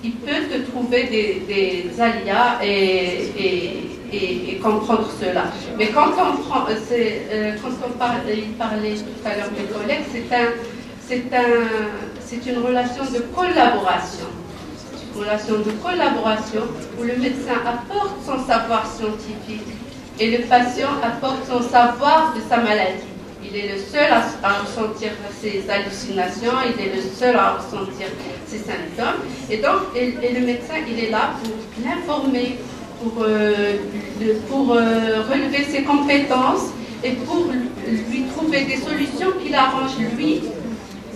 il peut te trouver des alias et comprendre cela. Mais quand on prend, il parlait tout à l'heure mes collègues, c'est une relation de collaboration. Une relation de collaboration où le médecin apporte son savoir scientifique et le patient apporte son savoir de sa maladie. Il est le seul à ressentir ses hallucinations, il est le seul à ressentir ses symptômes. Et donc, le médecin, il est là pour l'informer, pour relever ses compétences et pour lui trouver des solutions qui l'arrangent lui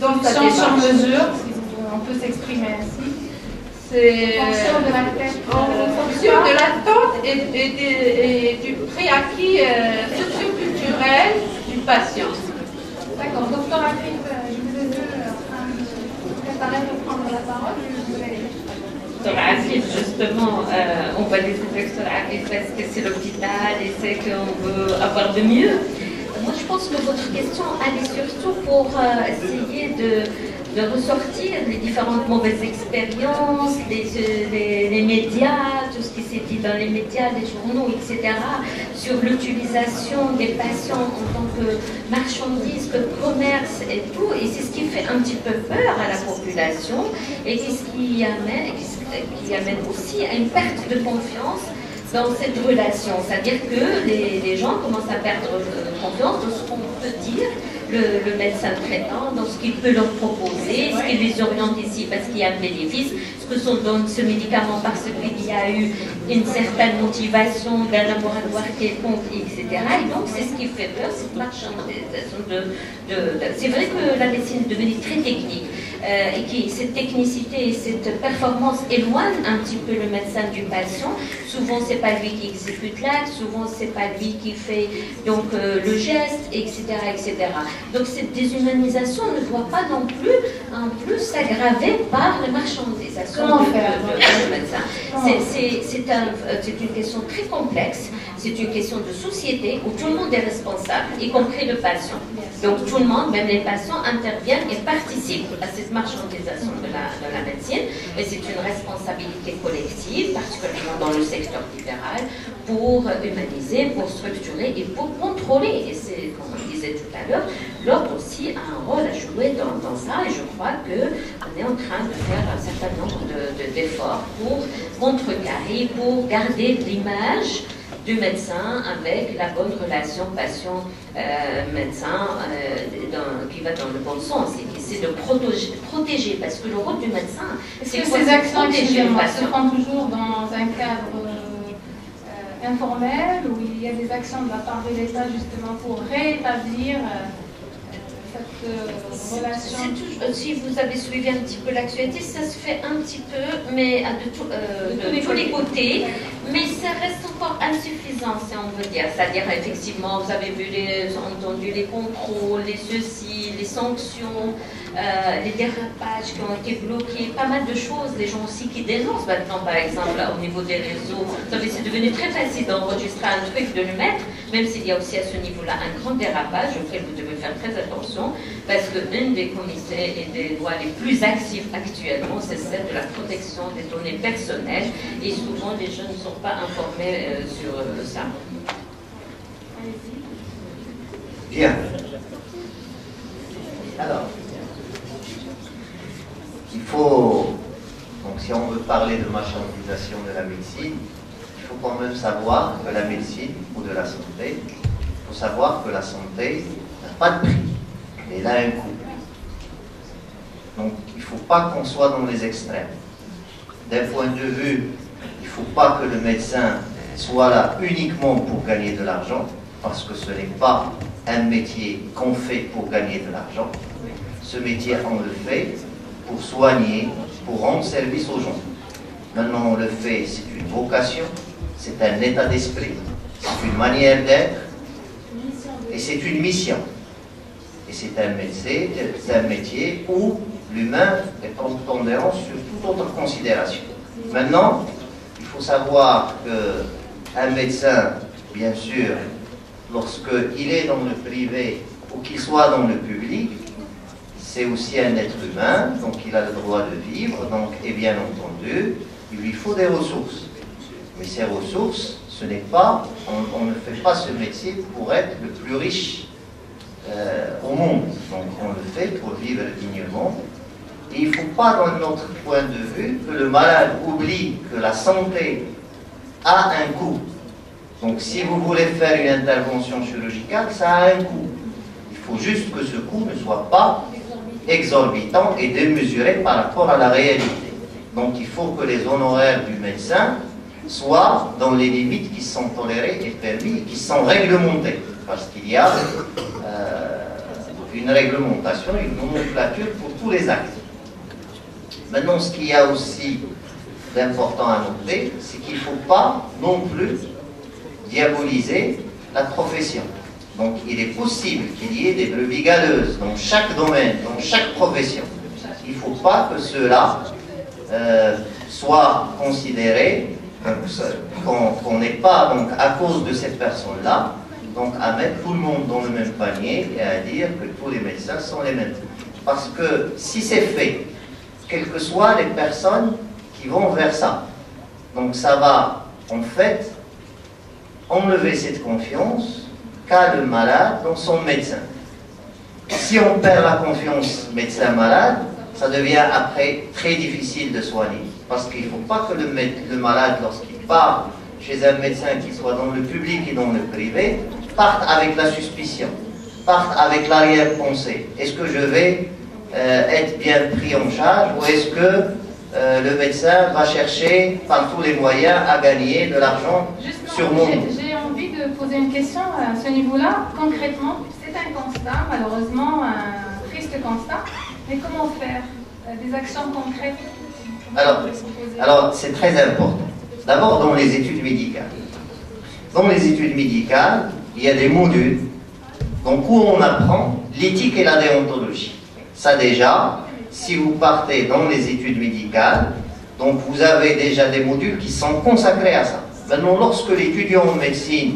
dans sa démarche. Sur mesure, on peut s'exprimer ainsi. C'est en fonction de la tête, en fonction de l'attente et du préacquis socio-culturel du patient. D'accord. Docteur Afif, je vous ai vu en train de préparer pour prendre la parole. Docteur Afif, justement, on va laisser Docteur Afif parce que c'est l'hôpital et c'est qu'on veut avoir de mieux. Moi, je pense que votre question allait surtout pour essayer de ressortir les différentes mauvaises expériences, les médias, tout ce qui s'est dit dans les médias, les journaux, etc., sur l'utilisation des patients en tant que marchandises, que commerce et tout. Et c'est ce qui fait un petit peu peur à la population et ce qui amène aussi à une perte de confiance dans cette relation. C'est-à-dire que les gens commencent à perdre confiance dans ce qu'on peut dire le médecin traitant, dans ce qu'il peut leur proposer, ce qu'il les oriente ici parce qu'il y a un bénéfice, ce que son donne ce médicament parce qu'il y a eu une certaine motivation d'un laboratoire quelconque, etc. Et donc c'est ce qui fait peur, cette marchandisation c'est vrai que la médecine est devenue très technique et que cette technicité et cette performance éloignent un petit peu le médecin du patient. Souvent c'est pas lui qui exécute l'acte, souvent c'est pas lui qui fait donc le geste, etc., etc. Donc cette déshumanisation ne doit pas non plus en plus s'aggraver par la marchandisation du médecin. C'est une question très complexe, c'est une question de société où tout le monde est responsable, y compris le patient. Donc tout le monde, même les patients, interviennent et participent à cette marchandisation de la médecine. Et c'est une responsabilité collective, particulièrement dans le secteur libéral, pour humaniser, pour structurer et pour contrôler. Et c'est, comme on disait tout à l'heure, l'ordre aussi a un rôle à jouer dans ça. Et je crois qu'on est en train de faire un certain nombre d'efforts pour contrecarrer, pour garder l'image du médecin avec la bonne relation patient-médecin qui va dans le bon sens et qui essaie de protéger, parce que le rôle du médecin, c'est que ces actions se font toujours dans un cadre informel où il y a des actions de la part de l'État justement pour rétablir cette relation. Si vous avez suivi un petit peu l'actualité, ça se fait un petit peu, mais de tous les côtés, mais ça reste encore insuffisant, si on veut dire. C'est-à-dire, effectivement, vous avez entendu les contrôles, les ceci, les sanctions, les dérapages qui ont été bloqués, pas mal de choses. Les gens aussi qui dénoncent maintenant, par exemple, au niveau des réseaux. Vous savez, c'est devenu très facile d'enregistrer un truc, de le mettre, même s'il y a aussi à ce niveau-là un grand dérapage auquel vous devez faire très attention, parce que l'une des comités et des lois les plus actives actuellement, c'est celle de la protection des données personnelles, et souvent les gens ne sont pas informés sur ça. Bien. Alors, il faut, donc si on veut parler de marchandisation de la médecine, il faut quand même savoir que la médecine ou de la santé, il faut savoir que la santé n'a pas de prix. il a un coût. Donc il ne faut pas qu'on soit dans les extrêmes. D'un point de vue, il ne faut pas que le médecin soit là uniquement pour gagner de l'argent, parce que ce n'est pas un métier qu'on fait pour gagner de l'argent. Ce métier, on le fait pour soigner, pour rendre service aux gens. Maintenant, on le fait, c'est une vocation, c'est un état d'esprit, c'est une manière d'être, et c'est une mission. Et c'est un métier où l'humain est prépondérant sur toute autre considération. Maintenant, il faut savoir qu'un médecin, bien sûr, lorsqu'il est dans le privé ou qu'il soit dans le public, c'est aussi un être humain, donc il a le droit de vivre, donc, et bien entendu, il lui faut des ressources. Mais ces ressources, ce n'est pas, on ne fait pas ce métier pour être le plus riche au monde. Donc on le fait pour vivre dignement. Et il ne faut pas, dans notre point de vue, que le malade oublie que la santé a un coût. Donc si vous voulez faire une intervention chirurgicale, ça a un coût. Il faut juste que ce coût ne soit pas exorbitant et démesuré par rapport à la réalité. Donc il faut que les honoraires du médecin soient dans les limites qui sont tolérées et permis et qui sont réglementées. Parce qu'il y a une réglementation, une nomenclature pour tous les actes. Maintenant, ce qu'il y a aussi d'important à noter, c'est qu'il ne faut pas non plus diaboliser la profession. Donc il est possible qu'il y ait des brebis galeuses dans chaque domaine, dans chaque profession. Il ne faut pas que cela soit considéré, qu'on n'ait pas, donc, à cause de cette personne-là, donc à mettre tout le monde dans le même panier et à dire que tous les médecins sont les mêmes. Parce que si c'est fait, quelles que soient les personnes qui vont vers ça, donc ça va en fait enlever cette confiance qu'a le malade dans son médecin. Si on perd la confiance médecin-malade, ça devient après très difficile de soigner. Parce qu'il ne faut pas que le malade, lorsqu'il part chez un médecin qui soit dans le public et dans le privé, parte avec la suspicion, parte avec l'arrière-pensée. Est-ce que je vais être bien pris en charge ou est-ce que le médecin va chercher par tous les moyens à gagner de l'argent sur mon dos? J'ai envie de poser une question à ce niveau-là. Concrètement, c'est un constat, malheureusement un triste constat, mais comment faire des actions concrètes? Alors c'est très important. D'abord dans les études médicales. Dans les études médicales, il y a des modules donc, où on apprend l'éthique et la déontologie. Ça déjà, si vous partez dans les études médicales, donc vous avez déjà des modules qui sont consacrés à ça. Maintenant, lorsque l'étudiant en médecine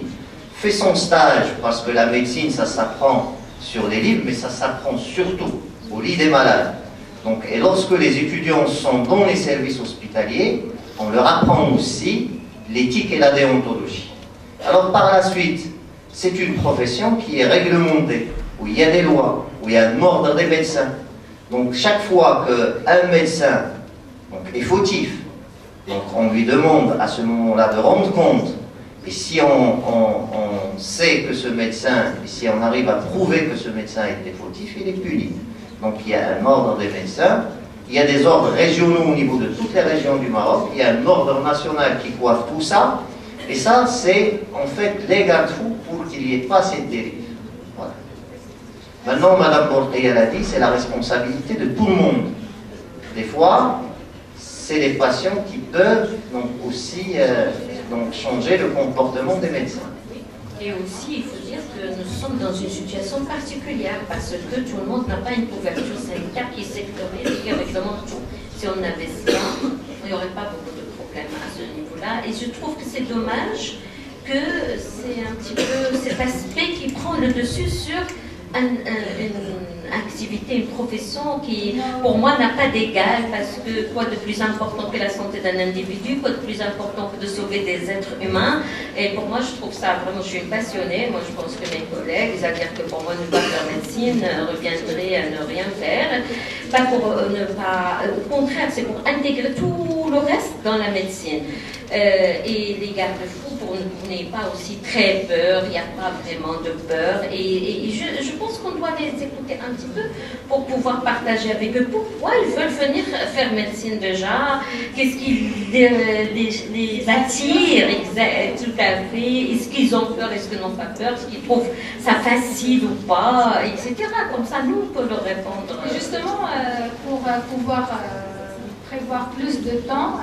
fait son stage, parce que la médecine, ça s'apprend sur les livres, mais ça s'apprend surtout au lit des malades. Donc, et lorsque les étudiants sont dans les services hospitaliers, on leur apprend aussi l'éthique et la déontologie. Alors par la suite, c'est une profession qui est réglementée, où il y a des lois, où il y a un ordre des médecins. Donc chaque fois qu'un médecin est fautif, donc on lui demande à ce moment-là de rendre compte, et si on sait que ce médecin, et si on arrive à prouver que ce médecin était fautif, il est puni. Donc il y a un ordre des médecins, il y a des ordres régionaux au niveau de toutes les régions du Maroc, il y a un ordre national qui coiffe tout ça, et ça c'est en fait les garde-fous pour qu'il n'y ait pas cette dérive. Voilà. Maintenant, Mme Bortaya l'a dit, c'est la responsabilité de tout le monde. Des fois, c'est les patients qui peuvent donc aussi changer le comportement des médecins. Et aussi, il faut dire que nous sommes dans une situation particulière parce que tout le monde n'a pas une couverture sanitaire qui sectorise directement tout. Si on avait ça, il n'y aurait pas beaucoup de problèmes à ce niveau-là. Et je trouve que c'est dommage que c'est un petit peu cet aspect qui prend le dessus sur une activité, une profession qui, pour moi, n'a pas d'égal, parce que quoi de plus important que la santé d'un individu, quoi de plus important que de sauver des êtres humains. Et pour moi, je trouve ça vraiment, je suis une passionnée. Moi, je pense que mes collègues, c'est-à-dire que pour moi, ne pas faire médecine reviendrait à ne rien faire. Pas pour ne pas, au contraire, c'est pour intégrer tout le reste dans la médecine. Et les garde-fous, vous n'ayez pas aussi très peur, il n'y a pas vraiment de peur. Et je pense qu'on doit les écouter un petit peu pour pouvoir partager avec eux pourquoi ils veulent venir faire médecine déjà, qu'est-ce qui les attire, tout à fait, est-ce qu'ils ont peur, est-ce qu'ils n'ont pas peur, est-ce qu'ils trouvent ça facile ou pas, etc. Comme ça, nous, on peut leur répondre. Et justement, pour pouvoir prévoir plus de temps,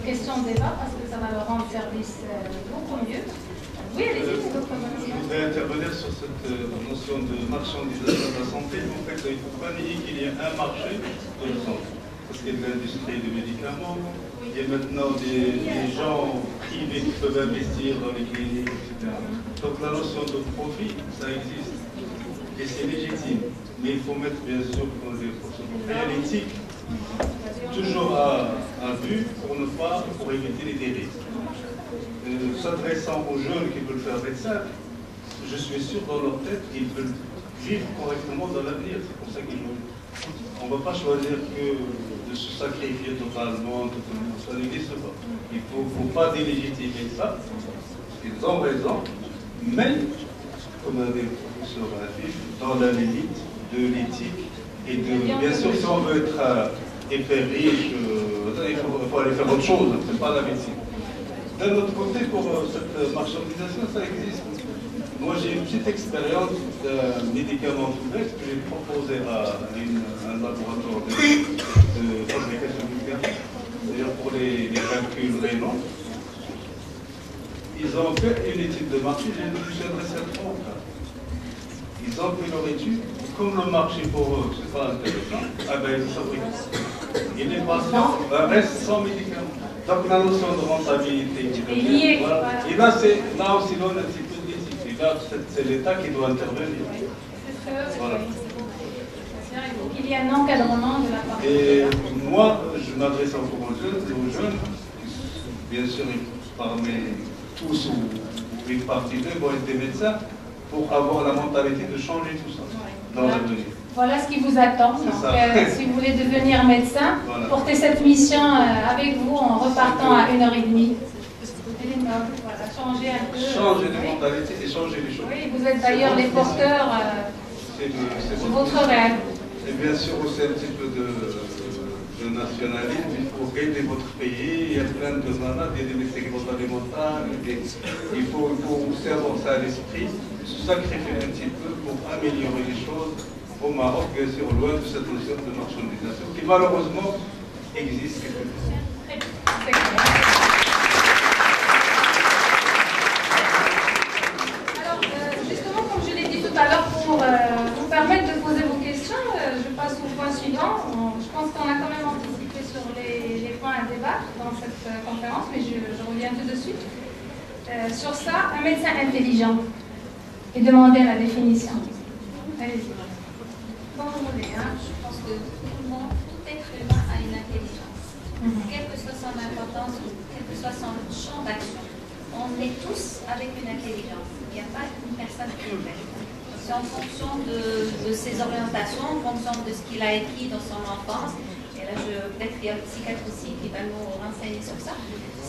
questions-débat, parce que ça va leur rendre service beaucoup mieux. Oui, allez-y, c'est votre Je voudrais intervenir sur cette notion de marchandisation de la santé. En fait, il ne faut pas nier qu'il y a un marché de la santé. Parce qu'il y a de l'industrie des médicaments, il y a maintenant des gens privés qui peuvent investir dans les cliniques, etc. Donc la notion de profit, ça existe. Et c'est légitime. Mais il faut mettre, bien sûr, pour l'éthique, toujours à vue pour éviter les dérives. S'adressant aux jeunes qui veulent faire médecin, je suis sûr dans leur tête qu'ils veulent vivre correctement dans l'avenir. C'est pour ça qu'ils veulent. On ne va pas choisir que de se sacrifier totalement, ça n'existe pas. Il ne faut pas délégitimer ça, parce qu'ils ont raison, mais, comme a dit le professeur Rafif, dans la limite de l'éthique et de, bien sûr, si on veut être et faire riche, il faut aller faire autre chose, c'est pas la médecine. D'un autre côté, pour cette marchandisation, ça existe. Moi, j'ai une petite expérience d'un médicament tout bête que j'ai proposé à un laboratoire de fabrication de médicaments, c'est-à-dire pour les calculs rénaux. Ils ont fait une étude de marché, je me suis adressé à 3 cas. Ils ont fait leur étude, comme le marché pour eux, c'est pas intéressant, ils fabriquent. Et les patients restent sans médicaments. Donc la notion de rentabilité qui devient, voilà. Et là, aussi, on a un petit peu d'éthique. Et là, c'est l'État qui doit intervenir. Voilà. Il faut qu'il y ait un encadrement de la part de Et l'État. moi, je m'adresse encore aux jeunes, bien sûr, parmi tous ou une partie d'eux vont être des médecins, pour avoir la mentalité de changer tout ça dans l'avenir. Voilà ce qui vous attend. Donc, si vous voulez devenir médecin, voilà. Portez cette mission avec vous en repartant à 1h30. Voilà, changer un peu. Changer de mentalité et changer les choses. Oui, vous êtes d'ailleurs les porteurs de votre rêve. Et bien sûr aussi un petit peu de nationalisme, il faut aider votre pays, il y a plein de malades, il y a des séquences alimentaires, il faut aussi avoir ça à l'esprit, se sacrifier un petit peu pour améliorer les choses au Maroc, bien sûr, loin de cette notion de marchandisation qui malheureusement existe quelque part. Alors, justement, comme je l'ai dit tout à l'heure, pour vous permettre de poser vos questions, je passe au point suivant. Je pense qu'on a quand même anticipé sur les points à débattre dans cette conférence, mais je reviens tout de suite. Sur ça, un médecin intelligent et demander la définition. Allez-y. Comme vous voulez, je pense que tout être humain a une intelligence. Quelle que soit son importance ou quel que soit son champ d'action, on est tous avec une intelligence. Il n'y a pas une personne qui est bête. C'est en fonction de ses orientations, en fonction de ce qu'il a acquis dans son enfance. Et là, peut-être qu'il y a le psychiatre aussi qui va nous renseigner sur ça.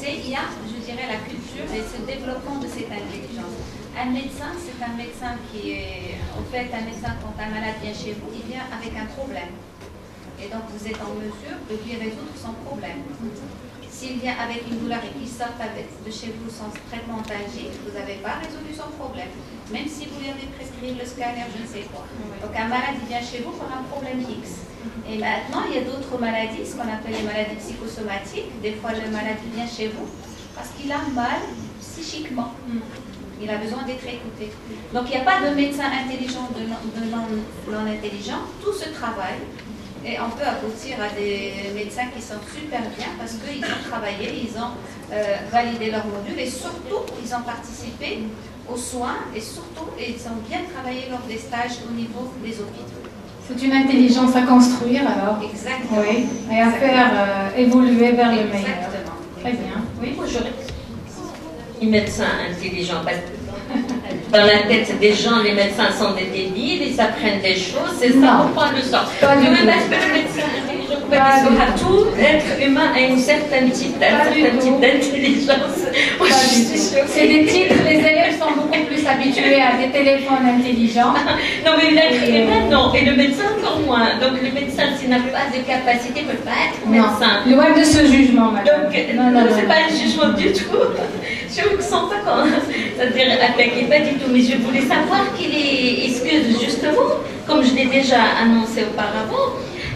Il y a, je dirais, la culture et ce développement de cette intelligence. Un médecin, c'est un médecin qui est... En fait, un médecin, quand un malade vient chez vous, il vient avec un problème. Et donc, vous êtes en mesure de lui résoudre son problème. S'il vient avec une douleur et qu'il sort de chez vous sans traitement tangible, vous n'avez pas résolu son problème. Même si vous lui avez prescrit le scanner, je ne sais quoi. Donc, un malade, il vient chez vous pour un problème X. Et maintenant, il y a d'autres maladies, ce qu'on appelle les maladies psychosomatiques. Des fois, le malade vient chez vous parce qu'il a mal psychiquement. Il a besoin d'être écouté. Donc, il n'y a pas de médecin intelligent, de non intelligent. Tout se travaille. Et on peut aboutir à des médecins qui sont super bien parce qu'ils ont travaillé, ils ont validé leur module et surtout, ils ont participé aux soins et surtout, ils ont bien travaillé lors des stages au niveau des hôpitaux. C'est une intelligence à construire alors. Exactement. Oui, et à faire évoluer vers le meilleur. Exactement. Très bien. Oui, Moi, j'aurais les médecins intelligents, parce que dans la tête des gens, les médecins sont des débiles, ils apprennent des choses, c'est ça, on prend le sort. Pas du tout. Le médecin intelligent, Tout être humain a un certain type d'intelligence. C'est des titres, les élèves sont beaucoup plus habitués à des téléphones intelligents. Non, mais l'être humain, non. Et le médecin, encore moins. Donc, le médecin, s'il n'a pas de capacité, ne peut pas être médecin. Loin de ce jugement, madame. Donc, non, c'est pas un jugement du tout. Je ne me sens pas quand. C'est-à-dire, attaqué, pas du tout. Mais je voulais savoir est-ce que, justement, comme je l'ai déjà annoncé auparavant,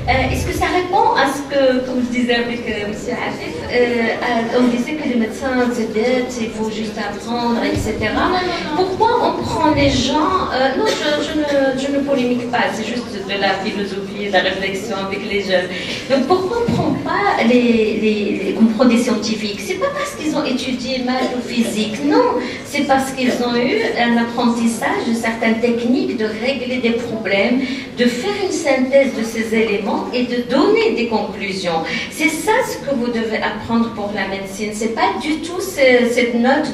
est-ce que ça répond à ce que, comme je disais avec M. Afif, on disait que les médecins, c'est bête, il faut juste apprendre, etc. Pourquoi on prend les gens... non, je ne polémique pas, c'est juste de la philosophie, de la réflexion avec les jeunes. Donc pourquoi on ne prend pas on prend des scientifiques? C'est pas parce qu'ils ont étudié maths ou physique, non. C'est parce qu'ils ont eu un apprentissage de certaines techniques, de régler des problèmes, de faire une synthèse de ces éléments et de donner des conclusions. C'est ça ce que vous devez apprendre pour la médecine. C'est pas du tout cette note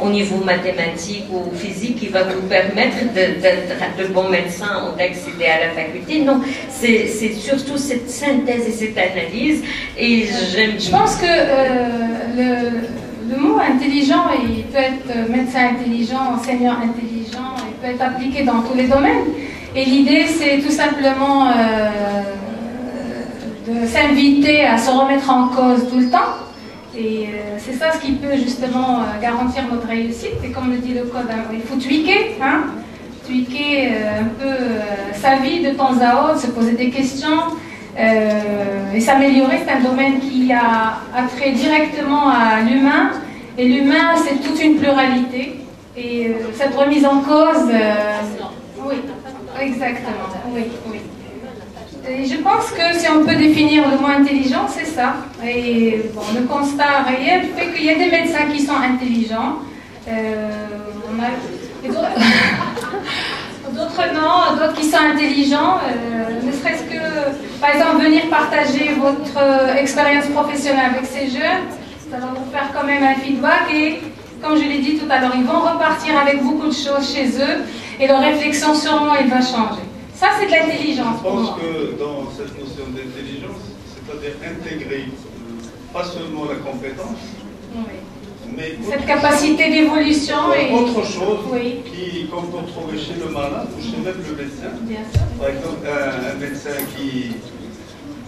au niveau mathématique ou physique qui va vous permettre d'être de bons médecins ou d'accéder à la faculté. Non, c'est surtout cette synthèse et cette analyse. Et je pense que le mot intelligent, il peut être médecin intelligent, enseignant intelligent, il peut être appliqué dans tous les domaines. Et l'idée, c'est tout simplement de s'inviter à se remettre en cause tout le temps. Et c'est ça ce qui peut justement garantir notre réussite. Et comme le dit le code, il faut tweaker, tweaker un peu sa vie de temps à autre, se poser des questions et s'améliorer. C'est un domaine qui a trait directement à l'humain. Et l'humain, c'est toute une pluralité. Et cette remise en cause... oui. Exactement, oui. Et je pense que si on peut définir le mot intelligent, c'est ça. Et bon, le constat réel fait qu'il y a des médecins qui sont intelligents. D'autres non, d'autres qui sont intelligents. Ne serait-ce que, par exemple, venir partager votre expérience professionnelle avec ces jeunes, ça va vous faire quand même un feedback. Et comme je l'ai dit tout à l'heure, ils vont repartir avec beaucoup de choses chez eux. Et leur réflexion sûrement, elle va changer. Ça, c'est de l'intelligence. Je pense que dans cette notion d'intelligence, c'est-à-dire intégrer pas seulement la compétence, mais cette capacité d'évolution et autre chose qui, comme on trouve chez le malade ou chez même le médecin. Par exemple, un médecin qui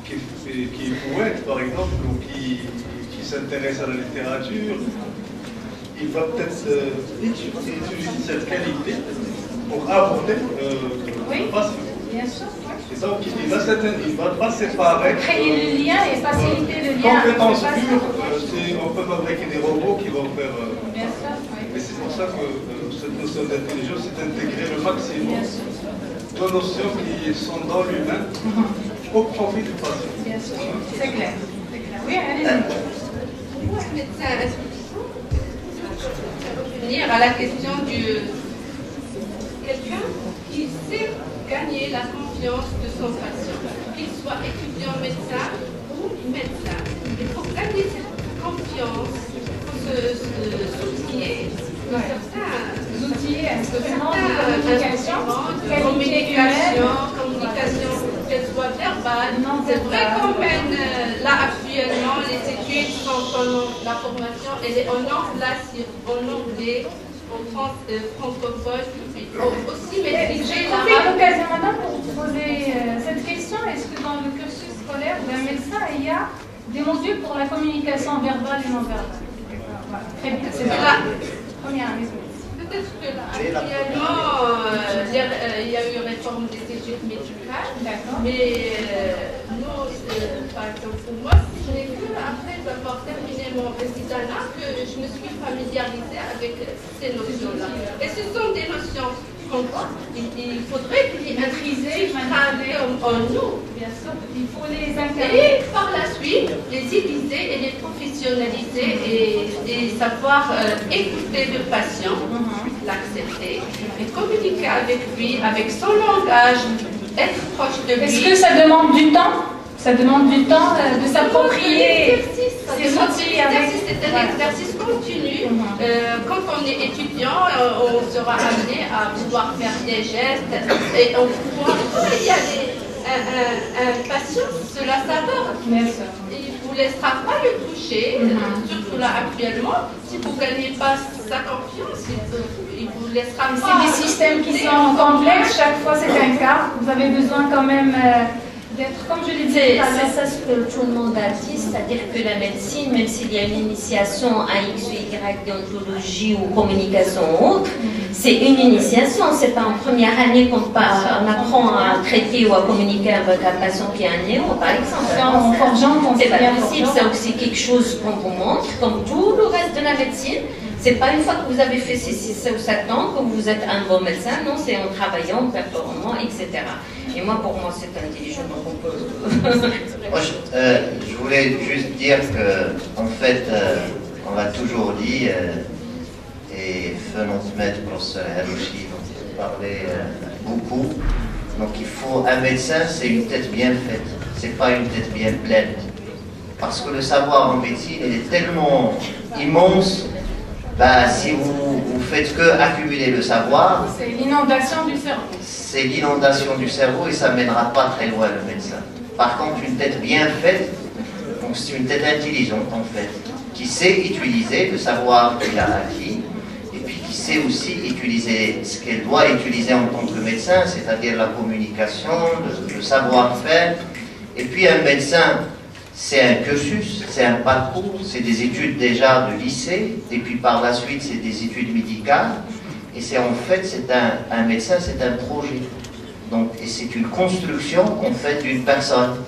est poète, par exemple, ou qui s'intéresse à la littérature, il va peut-être utiliser cette qualité pour aborder le patient. Bien sûr. Et donc, il ne va pas séparer. Créer le lien et faciliter le lien. Compétence pure, on peut fabriquer des robots qui vont faire. Bien sûr. Et c'est pour ça que cette notion d'intelligence est d'intégrer le maximum de notions qui sont dans l'humain au profit du patient. Bien sûr. C'est clair. Oui, allez-y. Revenir à la question du quelqu'un qui sait gagner la confiance de son patient, qu'il soit étudiant médecin ou médecin. Et pour gagner cette confiance, il faut s'outiller de certains outils, instruments de communication, qu'elle soit verbale. C'est vrai qu'on mène là actuellement, les études sont pendant la formation, elle est en anglais, francophone, il faut aussi maîtriser l'arabe. J'ai l'occasion maintenant pour vous poser cette question. Est-ce que dans le cursus scolaire d'un médecin, il y a des modules pour la communication verbale et non verbale? Voilà, très bien. C'est la première année. Peut-être que là, actuellement, il y a eu une réforme des études médicales, mais nous, par exemple, pour moi, ce n'est que après avoir terminé mon résidat que je me suis familiarisée avec ces notions-là. Et ce sont des notions qu'on voit. Il faudrait les maîtriser en nous. Bien sûr, il faut les incarner. Et par la suite, les utiliser et les professionnaliser et savoir écouter le patient, l'accepter et communiquer avec lui, avec son langage, être proche de lui. Est-ce que ça demande du temps? Ça demande du temps de s'approprier ces outils. C'est un exercice continu. Quand on est étudiant, on sera amené à pouvoir faire des gestes et on pourra. Il y a un patient se la saveur. Il ne vous laissera pas le toucher, surtout là actuellement. Si vous ne gagnez pas sa confiance, il vous laissera pas. C'est des systèmes qui sont complexes, chaque fois c'est un cas. Vous avez besoin quand même d'être, comme je l'ai dit, c'est ça ce que tout le monde a dit, c'est-à-dire que la médecine, même s'il y a une initiation à X ou Y, déontologie ou communication ou autre, c'est une initiation. C'est pas en première année qu'on apprend à traiter ou à communiquer avec un patient qui a un néo, par exemple. C'est en forgeant, c'est pas possible, c'est aussi quelque chose qu'on vous montre, comme tout le reste de la médecine. C'est pas une fois que vous avez fait ces 6 ou 7 ans que vous êtes un bon médecin, non, c'est en travaillant, en performant, etc. Et moi, pour moi, c'est intelligent, donc on peut... Moi, je voulais juste dire que, en fait, on l'a toujours dit, et feu notre maître, professeur Harouchi, dont il parlait beaucoup. Donc il faut, un médecin, c'est une tête bien faite, c'est pas une tête bien pleine. Parce que le savoir en médecine, il est tellement immense. Ben, si vous faites que accumuler le savoir, c'est l'inondation du cerveau. C'est l'inondation du cerveau et ça ne mènera pas très loin le médecin. Par contre, une tête bien faite, donc c'est une tête intelligente en fait, qui sait utiliser le savoir qu'elle a acquis et puis qui sait aussi utiliser ce qu'elle doit utiliser en tant que médecin, c'est-à-dire la communication, le savoir-faire. Et puis un médecin, c'est un cursus, c'est un parcours, c'est des études déjà de lycée, et puis par la suite c'est des études médicales, et c'est en fait, c'est un médecin, c'est un projet. Donc, et c'est une construction qu'on fait d'une personne.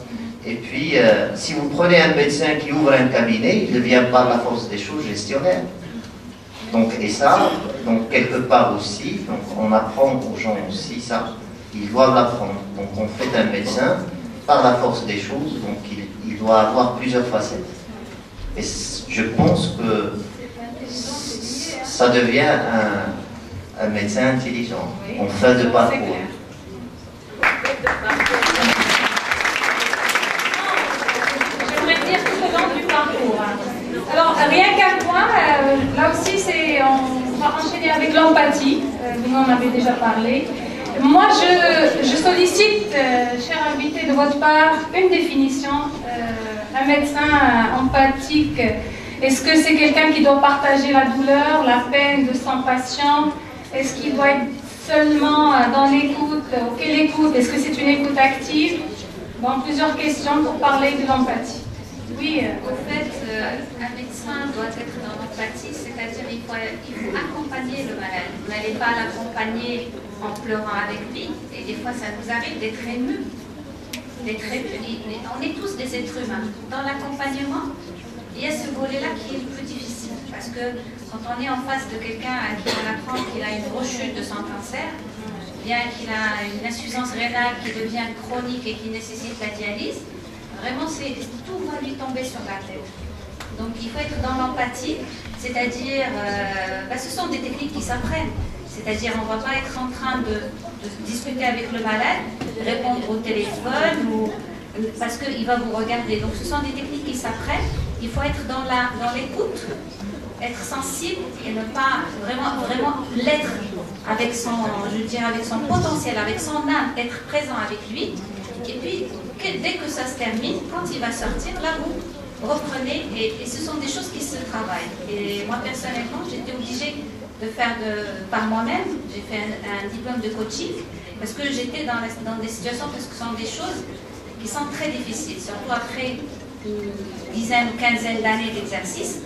Et puis, si vous prenez un médecin qui ouvre un cabinet, il devient par la force des choses gestionnaire. Donc, et ça, donc quelque part aussi, donc on apprend aux gens aussi ça, ils doivent l'apprendre. Donc on fait un médecin par la force des choses, donc il doit avoir plusieurs facettes. Et je pense que ça devient un médecin intelligent, en fin de parcours. J'aimerais dire tout au long du parcours. Alors, rien qu'un point, là aussi, on va enchaîner avec l'empathie. Vous en avez déjà parlé. Moi, je sollicite, cher invité, de votre part, une définition. Un médecin empathique, est-ce que c'est quelqu'un qui doit partager la douleur, la peine de son patient? Est-ce qu'il doit être seulement dans l'écoute? Quelle écoute? Est-ce que c'est une écoute active? Bon, plusieurs questions pour parler de l'empathie. Oui. Au fait, un médecin doit être dans l'empathie, c'est-à-dire il faut accompagner le malade. Vous n'allez pas l'accompagner en pleurant avec lui, et des fois ça nous arrive d'être émus. On est tous des êtres humains. Dans l'accompagnement, il y a ce volet-là qui est le plus difficile, parce que quand on est en face de quelqu'un à qui on apprend qu'il a une rechute de son cancer, bien qu'il a une insuffisance rénale qui devient chronique et qui nécessite la dialyse, vraiment tout va lui tomber sur la tête. Donc il faut être dans l'empathie, c'est-à-dire, ce sont des techniques qui s'apprennent. C'est-à-dire, on ne va pas être en train de discuter avec le malade, répondre au téléphone, parce qu'il va vous regarder. Donc, ce sont des techniques qui s'apprennent. Il faut être dans l'écoute, être sensible et ne pas vraiment l'être avec avec son potentiel, avec son âme, être présent avec lui. Et puis, dès que ça se termine, quand il va sortir, là, vous reprenez. Et ce sont des choses qui se travaillent. Et moi, personnellement, j'étais obligée de faire par moi-même. J'ai fait un diplôme de coaching parce que j'étais dans des situations, parce que ce sont des choses qui sont très difficiles, surtout après une dizaine ou quinzaine d'années d'exercice.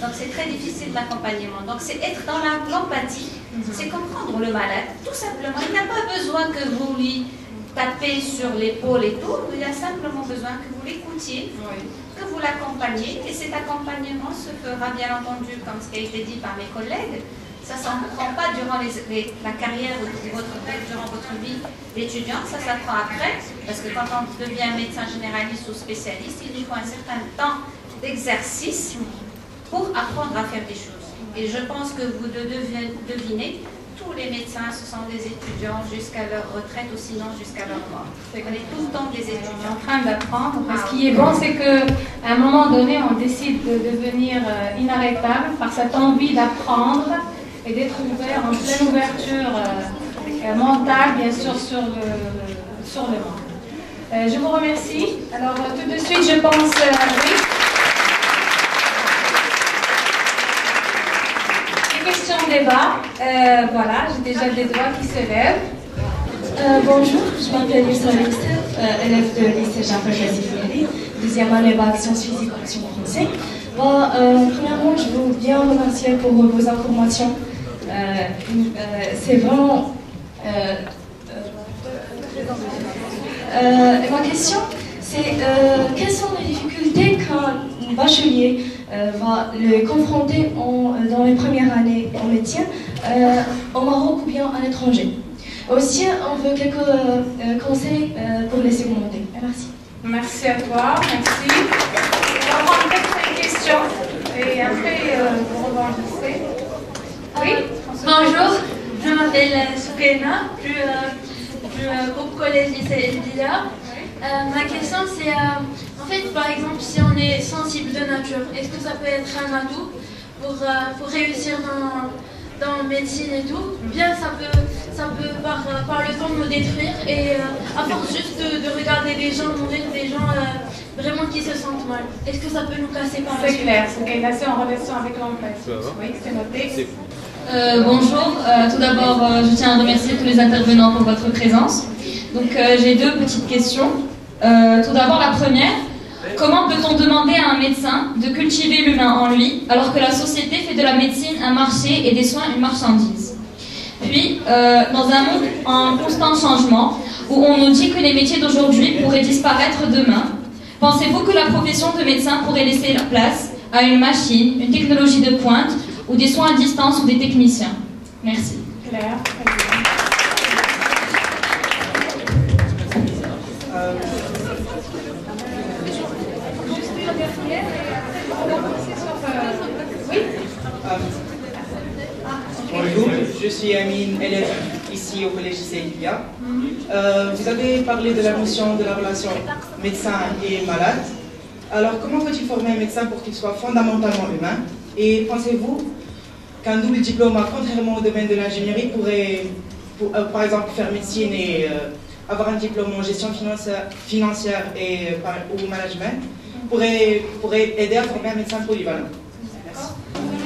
Donc c'est très difficile l'accompagnement. Donc c'est être dans l'empathie, c'est comprendre le malade, tout simplement. Il n'a pas besoin que vous lui tapez sur l'épaule et tout, il a simplement besoin que vous l'écoutiez, que vous l'accompagniez, et cet accompagnement se fera bien entendu, comme ce qui a été dit par mes collègues. Ça ne s'apprend pas durant la carrière durant votre vie d'étudiant, ça s'apprend après, parce que quand on devient médecin généraliste ou spécialiste, il nous faut un certain temps d'exercice pour apprendre à faire des choses. Et je pense que vous devinez, tous les médecins, ce sont des étudiants jusqu'à leur retraite ou sinon jusqu'à leur mort. On est tout le temps des étudiants. En train d'apprendre. Ce qui est bon, c'est qu'à un moment donné, on décide de devenir inarrêtable par cette envie d'apprendre et d'être ouvert, en pleine ouverture mentale, bien sûr, sur le monde. Je vous remercie. Alors, tout de suite, je pense... oui. Les questions débat. Voilà, j'ai déjà des doigts qui se lèvent. Bonjour, je m'appelle Lisa Lester, élève de lycée Jean-Paul-Joseph-Lely, deuxième année bac sciences physiques action français. Premièrement, je veux bien remercier pour vos informations. C'est vraiment... ma question, c'est quelles sont les difficultés qu'un bachelier va le confronter dans les premières années en médecine au Maroc ou bien à l'étranger? Aussi, on veut quelques conseils pour les secondaires. Merci. Merci à toi, merci. On va prendre quelques questions et après vous rebondissez. Oui, bonjour, je m'appelle Soukaina, je groupe collège lycée Eldila. Ma question c'est, en fait, par exemple, si on est sensible de nature, est-ce que ça peut être un atout pour réussir dans médecine et tout? Bien, ça peut par le temps nous détruire et à force juste de regarder des gens mourir, des gens vraiment qui se sentent mal. Est-ce que ça peut nous casser par la suite? C'est clair, Soukaina, c'est en relation avec l'emploi. Oui, c'est noté. Bonjour, tout d'abord je tiens à remercier tous les intervenants pour votre présence. Donc j'ai deux petites questions. Tout d'abord la première, comment peut-on demander à un médecin de cultiver l'humain en lui alors que la société fait de la médecine un marché et des soins une marchandise? Puis, dans un monde en constant changement, où on nous dit que les métiers d'aujourd'hui pourraient disparaître demain, pensez-vous que la profession de médecin pourrait laisser la place à une machine, une technologie de pointe, ou des soins à distance ou des techniciens? Merci. Claire. Bonjour, je suis Amine, élève ici au collège Eldila. Vous avez parlé de la notion de la relation médecin et malade. Alors, comment faut-il former un médecin pour qu'il soit fondamentalement humain? Et pensez-vous qu'un double diplôme, contrairement au domaine de l'ingénierie, pourrait, par exemple, faire médecine et avoir un diplôme en gestion financière et, ou management, pourrait aider à former un médecin polyvalent?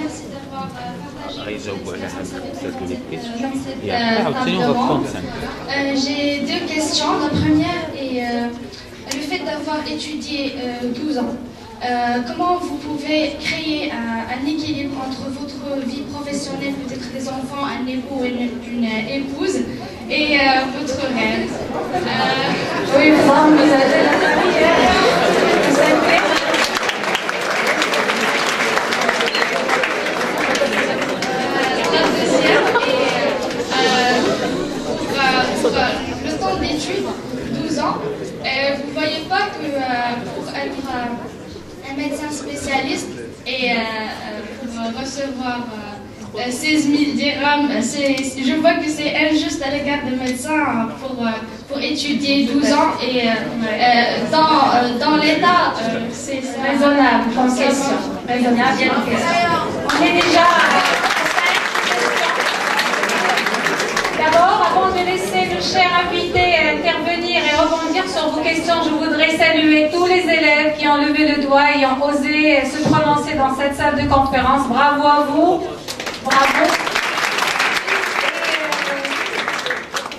Merci d'avoir partagé j'ai deux questions. La première est le fait d'avoir étudié 12 ans. Comment vous pouvez créer un équilibre entre votre vie professionnelle, peut-être des enfants, un époux et une épouse, et votre rêve? Oui, moi, vous avez la carrière. Vous avez... La deuxième est pour le temps d'études, 12 ans, vous ne voyez pas que pour être un médecin spécialiste et pour recevoir 16 000 dirhams, je vois que c'est injuste à l'égard des médecins pour étudier 12 ans et dans l'État, c'est raisonnable comme question. Raisonnable. On est déjà... D'abord, avant de laisser le cher invité intervenir et rebondir sur vos questions, je voudrais saluer tous les élèves qui ont levé le doigt et ont osé se prononcer dans cette salle de conférence. Bravo à vous. Bravo.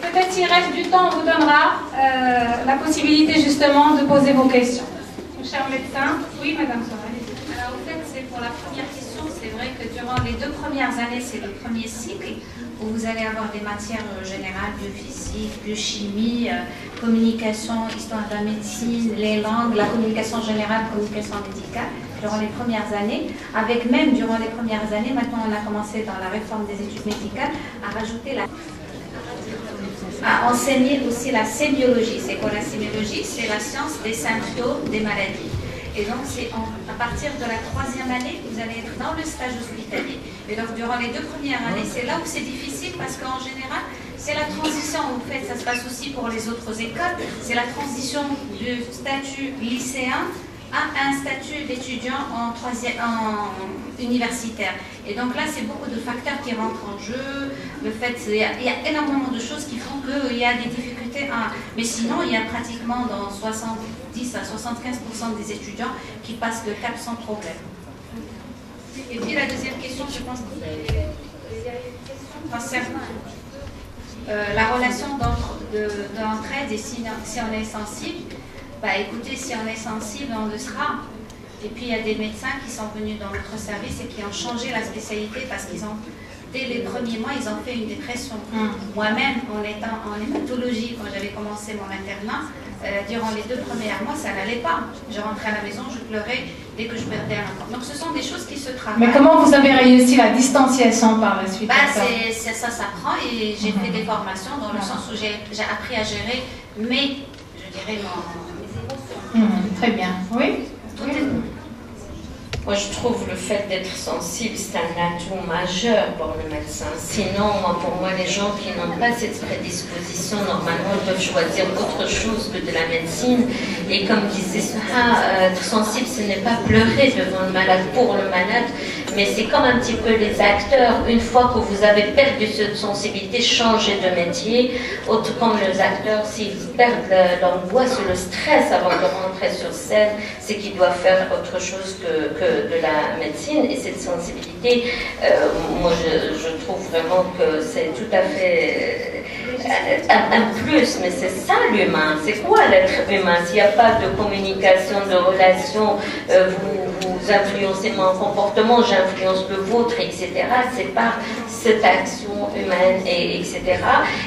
Peut-être s'il reste du temps, on vous donnera la possibilité justement de poser vos questions. Cher médecin, oui, Madame Sorel. Alors, en fait, c'est pour la première question. C'est vrai que durant les 2 premières années, c'est le premier cycle où vous allez avoir des matières générales, biophysique, biochimie, communication, histoire de la médecine, les langues, la communication générale, communication médicale, durant les premières années. Avec même durant les premières années, maintenant on a commencé dans la réforme des études médicales à rajouter à enseigner aussi la sémiologie. C'est quoi la sémiologie? C'est la science des symptômes des maladies. Et donc, c'est à partir de la 3e année, vous allez être dans le stage hospitalier. Et donc, durant les 2 premières années, c'est là où c'est difficile parce qu'en général, c'est la transition. En fait, ça se passe aussi pour les autres écoles. C'est la transition du statut lycéen à un statut d'étudiant en universitaire. Et donc là, c'est beaucoup de facteurs qui rentrent en jeu. Le fait, il y a énormément de choses qui font qu'il y a des difficultés c'était un... Mais sinon, il y a pratiquement dans 70 à 75% des étudiants qui passent le cap sans problème. Et puis la deuxième question, je pense qu'il y a une question concernant la relation d'entraide et si on est sensible. Bah écoutez, si on est sensible, on le sera. Et puis il y a des médecins qui sont venus dans notre service et qui ont changé la spécialité parce qu'ils ont, dès les premiers mois, ils ont fait une dépression. Moi-même, en étant en hématologie, quand j'avais commencé mon internat, durant les 2 premiers mois, ça n'allait pas. Je rentrais à la maison, je pleurais dès que je perdais un enfant. Donc ce sont des choses qui se travaillent. Mais comment vous avez réussi la distanciation par la suite? Ça s'apprend et j'ai fait des formations dans le sens où j'ai appris à gérer mes, je dirais, mes émotions. Très bien. Oui. Moi, je trouve le fait d'être sensible, c'est un atout majeur pour le médecin. Sinon, pour moi, les gens qui n'ont pas cette prédisposition, normalement, ils doivent choisir autre chose que de la médecine. Et comme disait Souha, être sensible, ce n'est pas pleurer devant le malade, pour le malade, mais c'est comme un petit peu les acteurs. Une fois que vous avez perdu cette sensibilité, changez de métier. Autre comme les acteurs, s'ils perdent l'angoisse ou le stress avant de rentrer sur scène, c'est qu'ils doivent faire autre chose que de la médecine. Et cette sensibilité, moi je trouve vraiment que c'est tout à fait un plus, mais c'est ça l'humain. C'est quoi l'être humain? S'il n'y a pas de communication, de relation, vous influencez mon comportement, j'influence le vôtre, etc. C'est par cette action humaine, etc.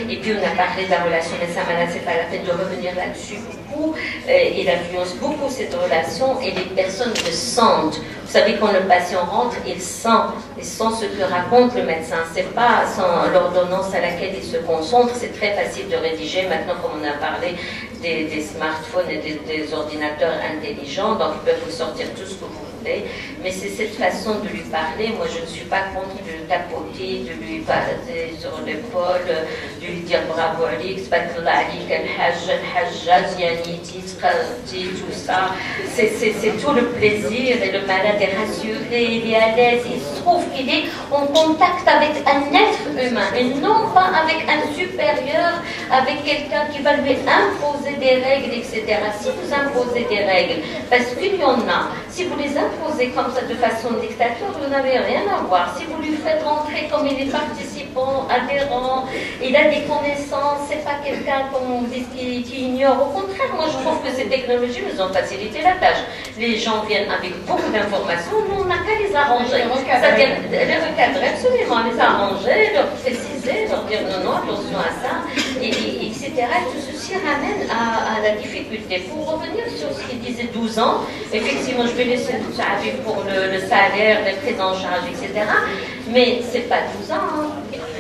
Et puis on a parlé de la relation médecin-malade, c'est pas la peine de revenir là-dessus beaucoup. Il influence beaucoup cette relation et les personnes le sentent. Vous savez, quand le patient rentre, il sent ce que raconte le médecin. C'est pas sans l'ordonnance à laquelle il se concentre. C'est très facile de rédiger. Maintenant, comme on a parlé des smartphones et des ordinateurs intelligents, donc ils peuvent vous sortir tout ce que vous voulez. Mais c'est cette façon de lui parler. Moi, je ne suis pas contre de le tapoter, de lui passer sur l'épaule, de lui dire bravo Alix, tout ça. C'est tout le plaisir et le malade est rassuré, il est à l'aise, il se trouve qu'il est en contact avec un être humain et non pas avec un supérieur, avec quelqu'un qui va lui imposer des règles, etc. Si vous imposez des règles, parce qu'il y en a, si vous les imposez comme ça de façon dictatoire, vous n'avez rien à voir. Si vous lui faites rentrer comme il est participant, adhérent, il a des connaissances, c'est pas quelqu'un, comme on dit, qui ignore. Au contraire, moi je trouve que ces technologies nous ont facilité la tâche. Les gens viennent avec beaucoup d'informations, nous on n'a qu'à les arranger. C'est-à-dire les recadrer, absolument, les arranger, leur préciser, leur dire non, attention à ça, etc. Tout ceci ramène à la difficulté. Pour revenir sur ce qu'il disait 12 ans, effectivement, je vais laisser tout ça pour le salaire, les prises en charge, etc. Mais c'est pas 12 ans. Hein.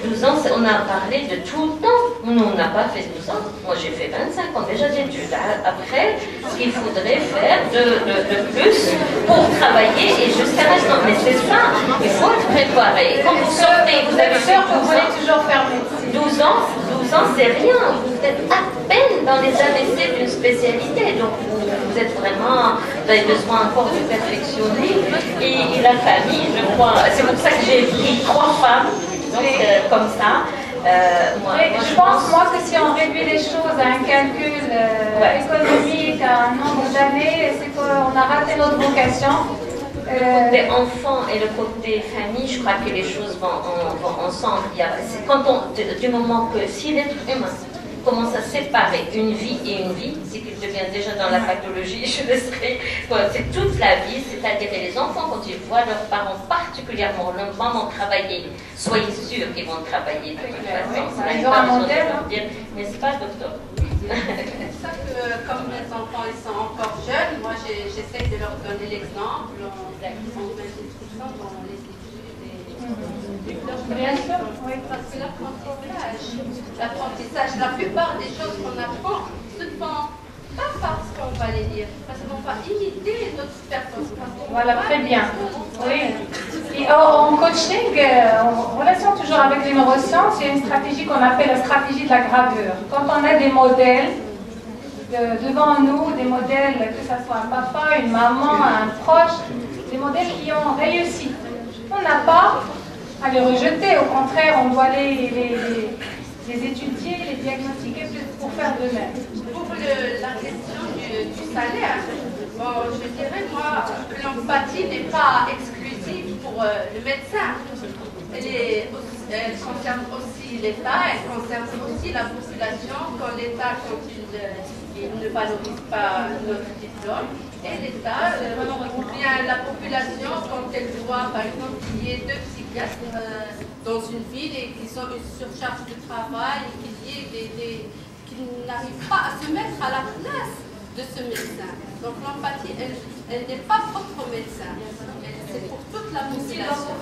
12 ans, on a parlé de tout le temps. Nous, on n'a pas fait 12 ans. Moi, j'ai fait 25 ans déjà d'études. Après, ce qu'il faudrait faire de plus pour travailler et jusqu'à maintenant. Mais c'est ça, il faut être préparé. Quand vous sortez, vous avez sûr que vous voulez toujours faire médecine. 12 ans, c'est rien. Vous êtes à peine dans les ABC d'une spécialité. Donc, vous êtes vraiment, vous avez besoin encore de perfectionner. Et la famille, je crois, c'est pour ça que j'ai pris 3 femmes. Donc, comme ça, je pense, moi, que si on réduit les choses à un calcul économique, à un nombre d'années, c'est qu'on a raté notre vocation. Le côté enfant et le côté famille, je crois que les choses vont ensemble. Du moment que si l'être humain commence à séparer une vie et une vie, c'est qu'il devient déjà dans la pathologie, je le serai, c'est toute la vie, c'est-à-dire les enfants, quand ils voient leurs parents, particulièrement leur maman travailler, soyez sûrs qu'ils vont travailler de toute façon. Ils ont un modèle. N'est-ce pas, docteur? C'est ça que, comme les enfants ils sont encore jeunes, moi j'essaie de leur donner l'exemple. Ils sont 26% dans les études. Bien sûr, oui. Parce que l'apprentissage, la plupart des choses qu'on apprend se font pas parce qu'on va les lire, parce qu'on va imiter d'autres personnes. Voilà, très bien. Oui. Et en coaching, en relation toujours avec les neurosciences, il y a une stratégie qu'on appelle la stratégie de la gravure. Quand on a des modèles devant nous, des modèles, que ce soit un papa, une maman, un proche, des modèles qui ont réussi. On n'a pas à les rejeter, au contraire, on doit les les étudier, les diagnostiquer pour faire de même. Pour la question du salaire, bon, je dirais, moi, l'empathie n'est pas exclusive pour le médecin. Elle concerne aussi l'État, elle concerne aussi la population. Quand l'État, il ne valorise pas notre diplôme, et l'État, ou bien la population, quand elle voit, par exemple, qu'il y ait 2 psychiatres dans une ville et qu'ils ont une surcharge de travail, qu'ils n'arrivent pas à se mettre à la place de ce médecin. Donc l'empathie, elle n'est pas propre au médecin, c'est pour toute la population.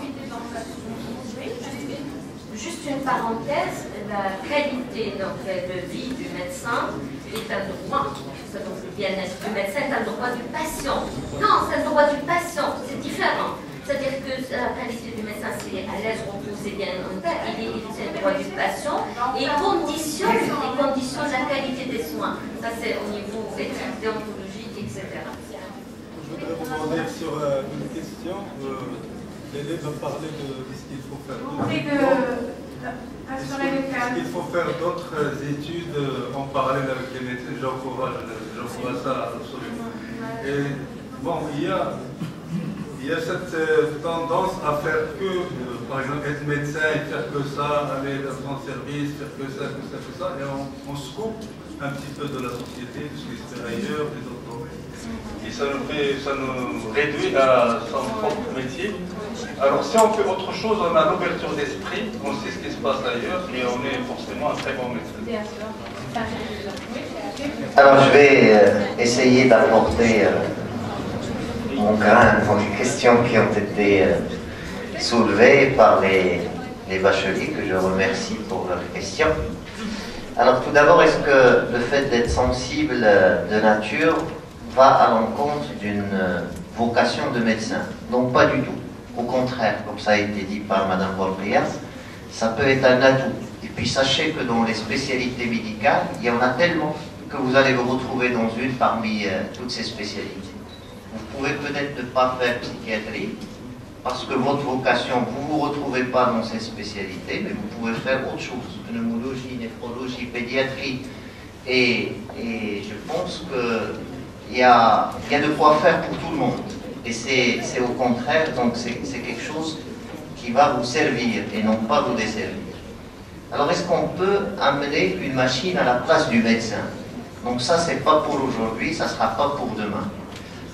Juste une parenthèse, la qualité de vie du médecin est un droit. Donc le bien-être du médecin est un droit du patient. Non, c'est un droit du patient, c'est différent. C'est-à-dire que la qualité du médecin, c'est à l'aise, reposé, bien en tête, c'est le droit du patient et conditions de la qualité des soins. Ça, c'est au niveau éthique, déontologique, etc. Je voudrais rebondir sur une question. L'élève va parler de ce qu'il faut faire. Est-ce qu'il faut faire d'autres études en parallèle avec les médecins? J'encourage ça absolument. Et bon, il y a cette tendance à faire que, par exemple, être médecin et faire que ça, aller dans son service, faire que ça, et on se coupe un petit peu de la société, de ce qui se fait ailleurs, des autres domaines. Et ça nous réduit à son propre métier. Alors si on fait autre chose, on a l'ouverture d'esprit, on sait ce qui se passe ailleurs et on est forcément un très bon médecin. Alors je vais essayer d'apporter mon grain dans les questions qui ont été soulevées par les bacheliers, que je remercie pour leurs questions. Alors tout d'abord, est-ce que le fait d'être sensible de nature va à l'encontre d'une vocation de médecin? Non, pas du tout. Au contraire, comme ça a été dit par Mme Borrias, ça peut être un atout. Et puis sachez que dans les spécialités médicales, il y en a tellement que vous allez vous retrouver dans une parmi toutes ces spécialités. Vous pouvez peut-être ne pas faire psychiatrie, parce que votre vocation, vous ne vous retrouvez pas dans ces spécialités, mais vous pouvez faire autre chose, pneumologie, néphrologie, pédiatrie. Et je pense qu'il y a de quoi faire pour tout le monde. Et c'est au contraire, donc c'est quelque chose qui va vous servir et non pas vous desservir. Alors est-ce qu'on peut amener une machine à la place du médecin? Donc ça, c'est pas pour aujourd'hui, ça ne sera pas pour demain.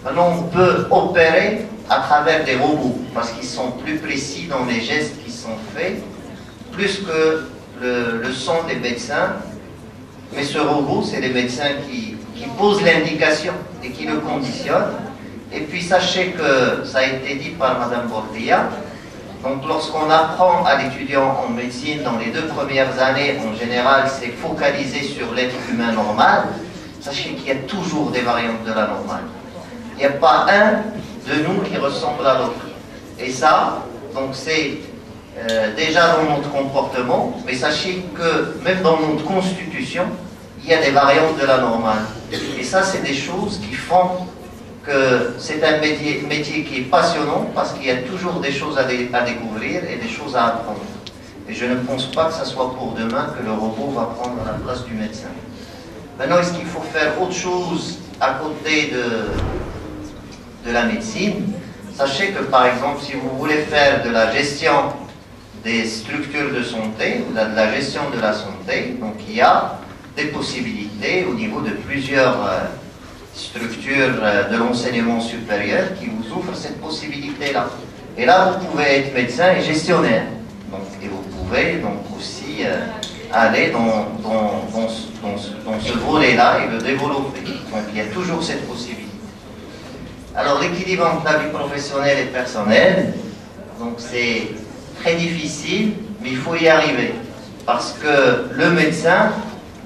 Maintenant, on peut opérer à travers des robots, parce qu'ils sont plus précis dans les gestes qui sont faits, plus que le sont des médecins. Mais ce robot, c'est les médecins qui posent l'indication et qui le conditionnent. Et puis sachez que ça a été dit par Mme Bordia, donc lorsqu'on apprend à l'étudiant en médecine dans les 2 premières années, en général, c'est focalisé sur l'être humain normal. Sachez qu'il y a toujours des variantes de la normale. Il n'y a pas un de nous qui ressemble à l'autre. Et ça, donc c'est déjà dans notre comportement, mais sachez que même dans notre constitution, il y a des variantes de la normale. Et ça, c'est des choses qui font que c'est un métier qui est passionnant parce qu'il y a toujours des choses à découvrir et des choses à apprendre. Et je ne pense pas que ce soit pour demain que le robot va prendre la place du médecin. Maintenant, est-ce qu'il faut faire autre chose à côté de la médecine? Sachez que, par exemple, si vous voulez faire de la gestion des structures de santé ou de la gestion de la santé, donc il y a des possibilités au niveau de plusieurs structures de l'enseignement supérieur qui vous ouvrent cette possibilité-là. Et là, vous pouvez être médecin et gestionnaire. Donc, et vous pouvez donc aussi aller dans ce volet-là et le développer. Donc, il y a toujours cette possibilité. Alors, l'équilibre entre la vie professionnelle et personnelle, donc c'est très difficile, mais il faut y arriver. Parce que le médecin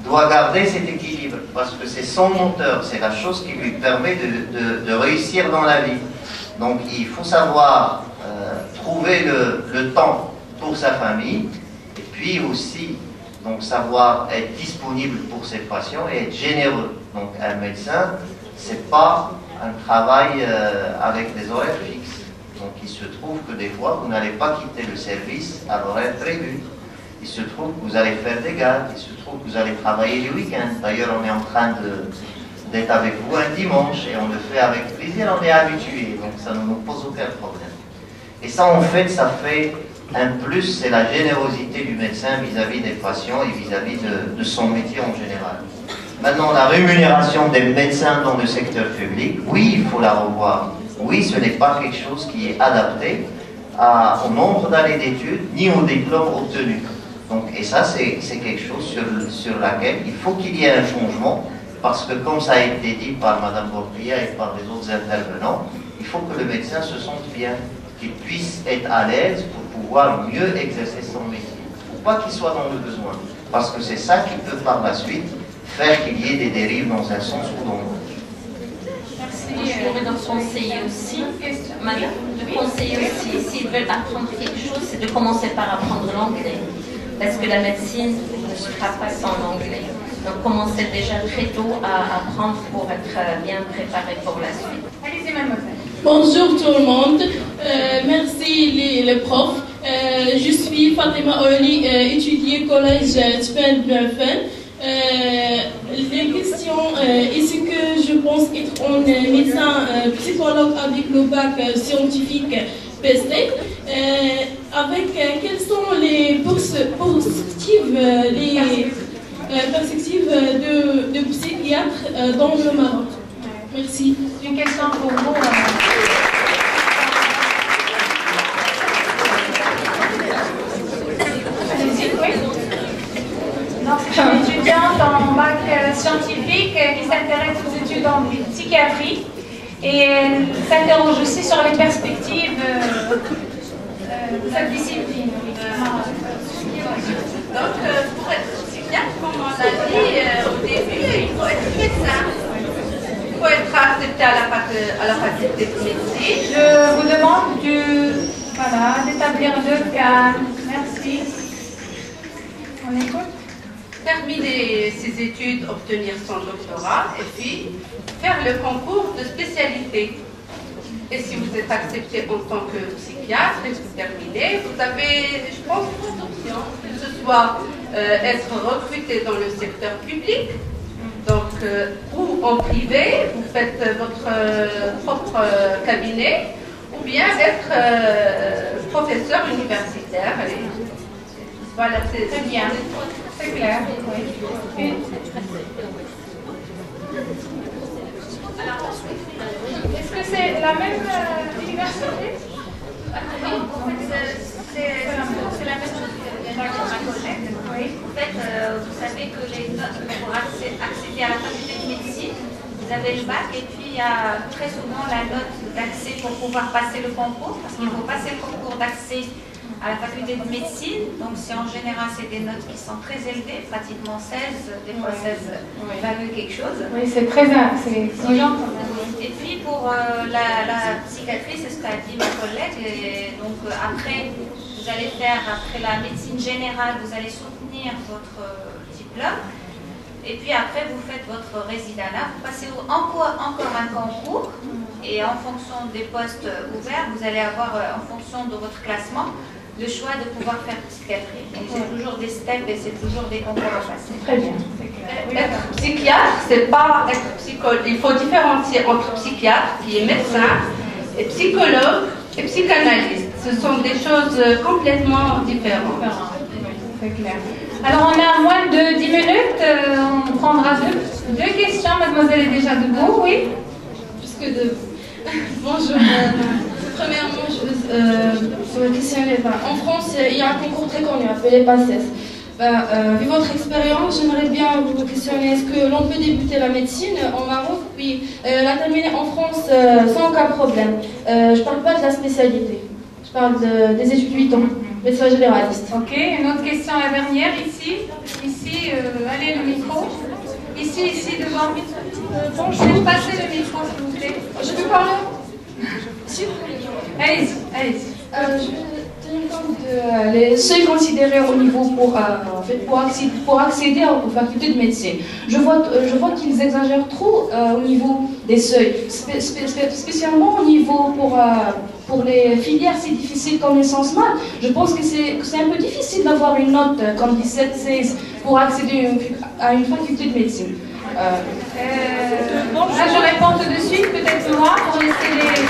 doit garder cet équilibre, parce que c'est son moteur, c'est la chose qui lui permet de réussir dans la vie. Donc il faut savoir trouver le temps pour sa famille, et puis aussi donc, savoir être disponible pour ses patients et être généreux. Donc un médecin, c'est pas un travail avec des horaires fixes. Donc il se trouve que des fois, vous n'allez pas quitter le service à l'horaire prévu. Il il se trouve que vous allez faire des gardes, il se trouve que vous allez travailler les week-ends. D'ailleurs, on est en train d'être avec vous un dimanche et on le fait avec plaisir, on est habitué, donc ça ne nous pose aucun problème. Et ça, en fait, ça fait un plus, c'est la générosité du médecin vis-à-vis des patients et vis-à-vis de son métier en général. Maintenant, la rémunération des médecins dans le secteur public, oui, il faut la revoir. Oui, ce n'est pas quelque chose qui est adapté au nombre d'années d'études ni au diplôme obtenu. Donc, et ça, c'est quelque chose sur laquelle il faut qu'il y ait un changement, parce que comme ça a été dit par Mme Borpria et par les autres intervenants, il faut que le médecin se sente bien, qu'il puisse être à l'aise pour pouvoir mieux exercer son métier. Il ne faut pas qu'il soit dans le besoin, parce que c'est ça qui peut par la suite faire qu'il y ait des dérives dans un sens ou dans l'autre. Merci. Je pourrais leur conseiller aussi, madame, de conseiller aussi, s'ils veulent apprendre quelque chose, c'est de commencer par apprendre l'anglais. Parce que la médecine ne se fera pas sans l'anglais. Donc commencez déjà très tôt à apprendre pour être bien préparé pour la suite. Allez-y, mademoiselle. Bonjour tout le monde, merci les profs. Je suis Fatima Oli, étudiée collège Tfel Bluffen. Les questions, est-ce que je pense être un médecin psychologue avec le bac scientifique PC, avec quelles sont les perspectives de psychiatre dans le Maroc? Merci. Une question pour vous. Allez-y, oui. Donc, c'est une étudiante en bac scientifique qui s'intéresse aux études en psychiatrie et elle s'interroge aussi sur les perspectives de cette discipline. Donc, pour être psychiatre, comme on l'a dit au début, il faut être médecin. Il faut être accepté à la faculté de médecine. Je vous demande d'établir 2 cas. Merci. On écoute. Terminer ses études, obtenir son doctorat et puis faire le concours de spécialité. Et si vous êtes accepté en tant que psychiatre et que vous terminez, vous avez, je pense, 3 options. Que ce soit être recruté dans le secteur public, donc, ou en privé, vous faites votre propre cabinet, ou bien être professeur universitaire. Et voilà, c'est très bien. C'est clair. Oui. Est-ce que c'est la même université? Oui, en fait, c'est la même chose que vient de dire ma collègue. Oui. En fait, vous savez que les notes pour accéder à la faculté de médecine, vous avez le bac et puis il y a très souvent la note d'accès pour pouvoir passer le concours, parce qu'il faut passer le concours d'accès à la faculté de médecine. Donc en général c'est des notes qui sont très élevées, pratiquement 16, des fois 16 valent quelque chose. Oui, c'est très exigeant. Et puis pour la psychiatrie, c'est ce qu'a dit ma collègue. Et donc après, vous allez faire, après la médecine générale, vous allez soutenir votre diplôme. Et puis après, vous faites votre résidat. Vous passez encore un concours. Et en fonction des postes ouverts, vous allez avoir, en fonction de votre classement, le choix de pouvoir faire psychiatrie. Donc c'est toujours des steps et c'est toujours des concours à passer. Très bien. Être psychiatre, c'est pas être psychologue. Il faut différencier entre psychiatre, qui est médecin, et psychologue et psychanalyste. Ce sont des choses complètement différentes. C'est clair. Alors on a moins de 10 minutes, on prendra deux questions. Mademoiselle est déjà debout, oui? Puisque debout. Bonjour. Premièrement, je veux questionner. En France, il y a un concours très connu appelé PACES. Vu votre expérience, j'aimerais bien vous questionner, est-ce que l'on peut débuter la médecine en Maroc puis la terminer en France sans aucun problème? Je ne parle pas de la spécialité, je parle des études 8 ans, médecin généraliste. Ok, une autre question, la dernière, ici, allez le micro. Ici, devant. Bonjour, passez le micro, s'il vous plaît. Je peux parler? Allez-y. Je vais tenir compte de les seuils considérés au niveau pour accéder aux facultés de médecine. Je vois qu'ils exagèrent trop au niveau des seuils, spécialement au niveau pour les filières si difficiles comme les sciences maths, je pense que c'est un peu difficile d'avoir une note comme 17-16 pour accéder à une faculté de médecine. Là, je réponds tout de suite, peut-être moi, pour laisser les...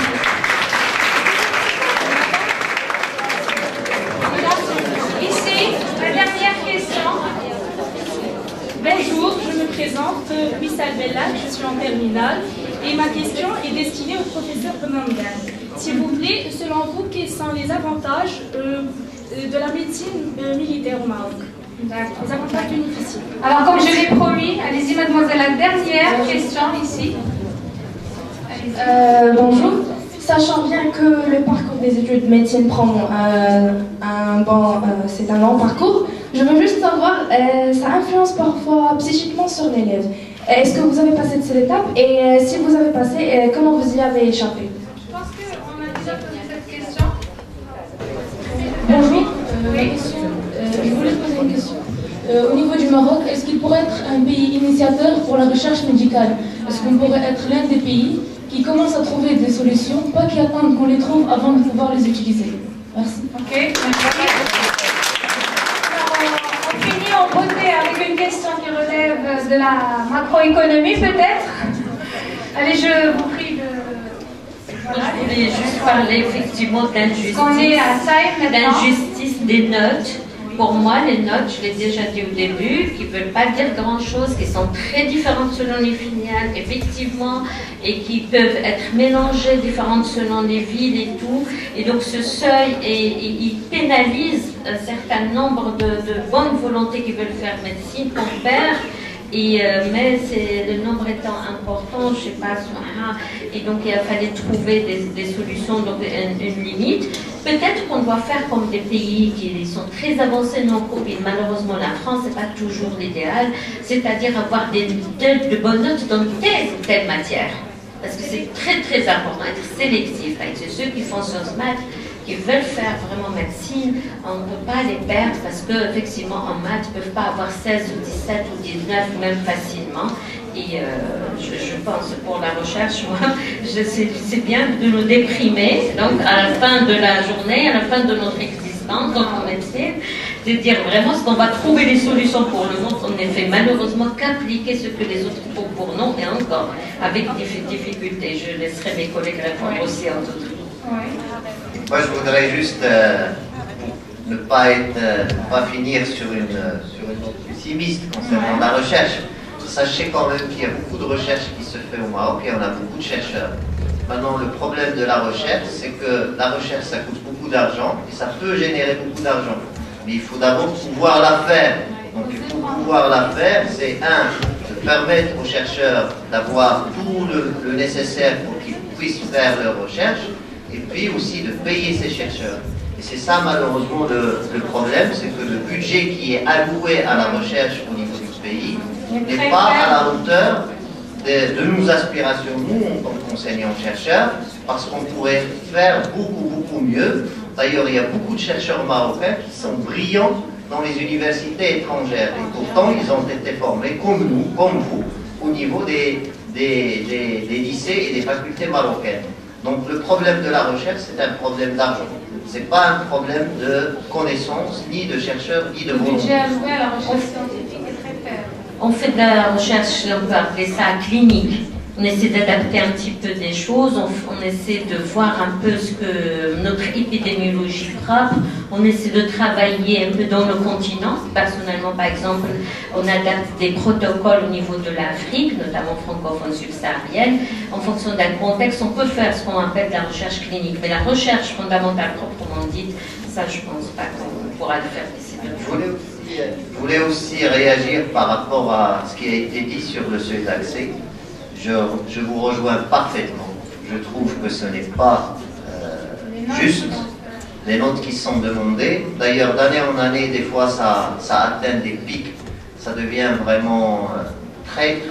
Ici, la dernière question. Bonjour, je me présente, Wissal Bellal, je suis en terminale et ma question est destinée au professeur Bonangan. S'il vous plaît, selon vous, quels sont les avantages de la médecine militaire au Maroc? Les avantages bénéficiaires. Alors, comme je l'ai promis, allez-y, mademoiselle, la dernière question ici. Bonjour. Sachant bien que le parcours des études de médecine prend c'est un long parcours, je veux juste savoir, ça influence parfois psychiquement sur l'élève. Est-ce que vous avez passé de cette étape et si vous avez passé, comment vous y avez échappé? Je pense qu'on a déjà posé cette question. Bonjour, je voulais poser une question. Au niveau du Maroc, est-ce qu'il pourrait être un pays initiateur pour la recherche médicale? Est-ce qu'on pourrait être l'un des pays qui commence à trouver des solutions, pas qui attendent qu'on les trouve avant de pouvoir les utiliser? Merci. Ok, merci. On finit en beauté avec une question qui relève de la macroéconomie, peut-être. Allez, je vous prie de... Voilà. Je voulais juste parler effectivement d'injustice. On est à Saïd maintenant. D'injustice des notes. Pour moi, les notes, je l'ai déjà dit au début, qui ne veulent pas dire grand-chose, qui sont très différentes selon les filiales, effectivement, et qui peuvent être mélangées, différentes selon les villes et tout. Et donc ce seuil, il pénalise un certain nombre de bonnes volontés qui veulent faire médecine qu'on perd. Mais le nombre étant important, je ne sais pas, et donc il a fallu trouver des solutions, donc une limite. Peut-être qu'on doit faire comme des pays qui sont très avancés dans le Covid. Malheureusement, la France, ce n'est pas toujours l'idéal, c'est-à-dire avoir de bonnes notes dans telle ou telle matière. Parce que c'est très très important, être sélectif. C'est ceux qui font sciences maths, qui veulent faire vraiment médecine, on ne peut pas les perdre parce qu'effectivement en maths, ils ne peuvent pas avoir 16 ou 17 ou 19 même facilement. Et je pense pour la recherche, moi, c'est bien de nous déprimer, donc à la fin de la journée, à la fin de notre existence, en médecine, de dire vraiment ce qu'on va trouver des solutions pour le monde, on ne fait malheureusement qu'appliquer ce que les autres font pour nous, et encore, avec des difficultés. Je laisserai mes collègues répondre aussi en tout cas. Moi, je voudrais juste ne pas finir sur une note pessimiste concernant la recherche. Sachez quand même qu'il y a beaucoup de recherche qui se fait au Maroc et on a beaucoup de chercheurs. Maintenant, le problème de la recherche, c'est que la recherche, ça coûte beaucoup d'argent et ça peut générer beaucoup d'argent. Mais il faut d'abord pouvoir la faire. Donc, il faut pouvoir la faire, c'est de permettre aux chercheurs d'avoir tout le nécessaire pour qu'ils puissent faire leur recherche, et puis aussi de payer ces chercheurs. Et c'est ça malheureusement le problème, c'est que le budget qui est alloué à la recherche au niveau du pays n'est pas à la hauteur de nos aspirations, nous, en tant qu'enseignants-chercheurs, parce qu'on pourrait faire beaucoup mieux. D'ailleurs, il y a beaucoup de chercheurs marocains qui sont brillants dans les universités étrangères, et pourtant ils ont été formés comme nous, comme vous, au niveau des lycées et des facultés marocaines. Donc le problème de la recherche, c'est un problème d'argent. Ce n'est pas un problème de connaissances, ni de chercheurs, ni de volonté. Le budget alloué à la recherche scientifique est très faible. On fait de la recherche, on peut appeler ça clinique. On essaie d'adapter un petit peu des choses, on essaie de voir un peu ce que notre épidémiologie frappe, on essaie de travailler un peu dans le continent. Personnellement, par exemple, on adapte des protocoles au niveau de l'Afrique, notamment francophone subsaharienne. En fonction d'un contexte, on peut faire ce qu'on appelle de la recherche clinique. Mais la recherche fondamentale proprement dite, ça je ne pense pas qu'on pourra le faire d'ici 2 jours. Je voulais aussi réagir par rapport à ce qui a été dit sur le seuil d'accès. Je vous rejoins parfaitement. Je trouve que ce n'est pas juste les notes qui sont demandées. D'ailleurs, d'année en année, des fois, ça atteint des pics. Ça devient vraiment très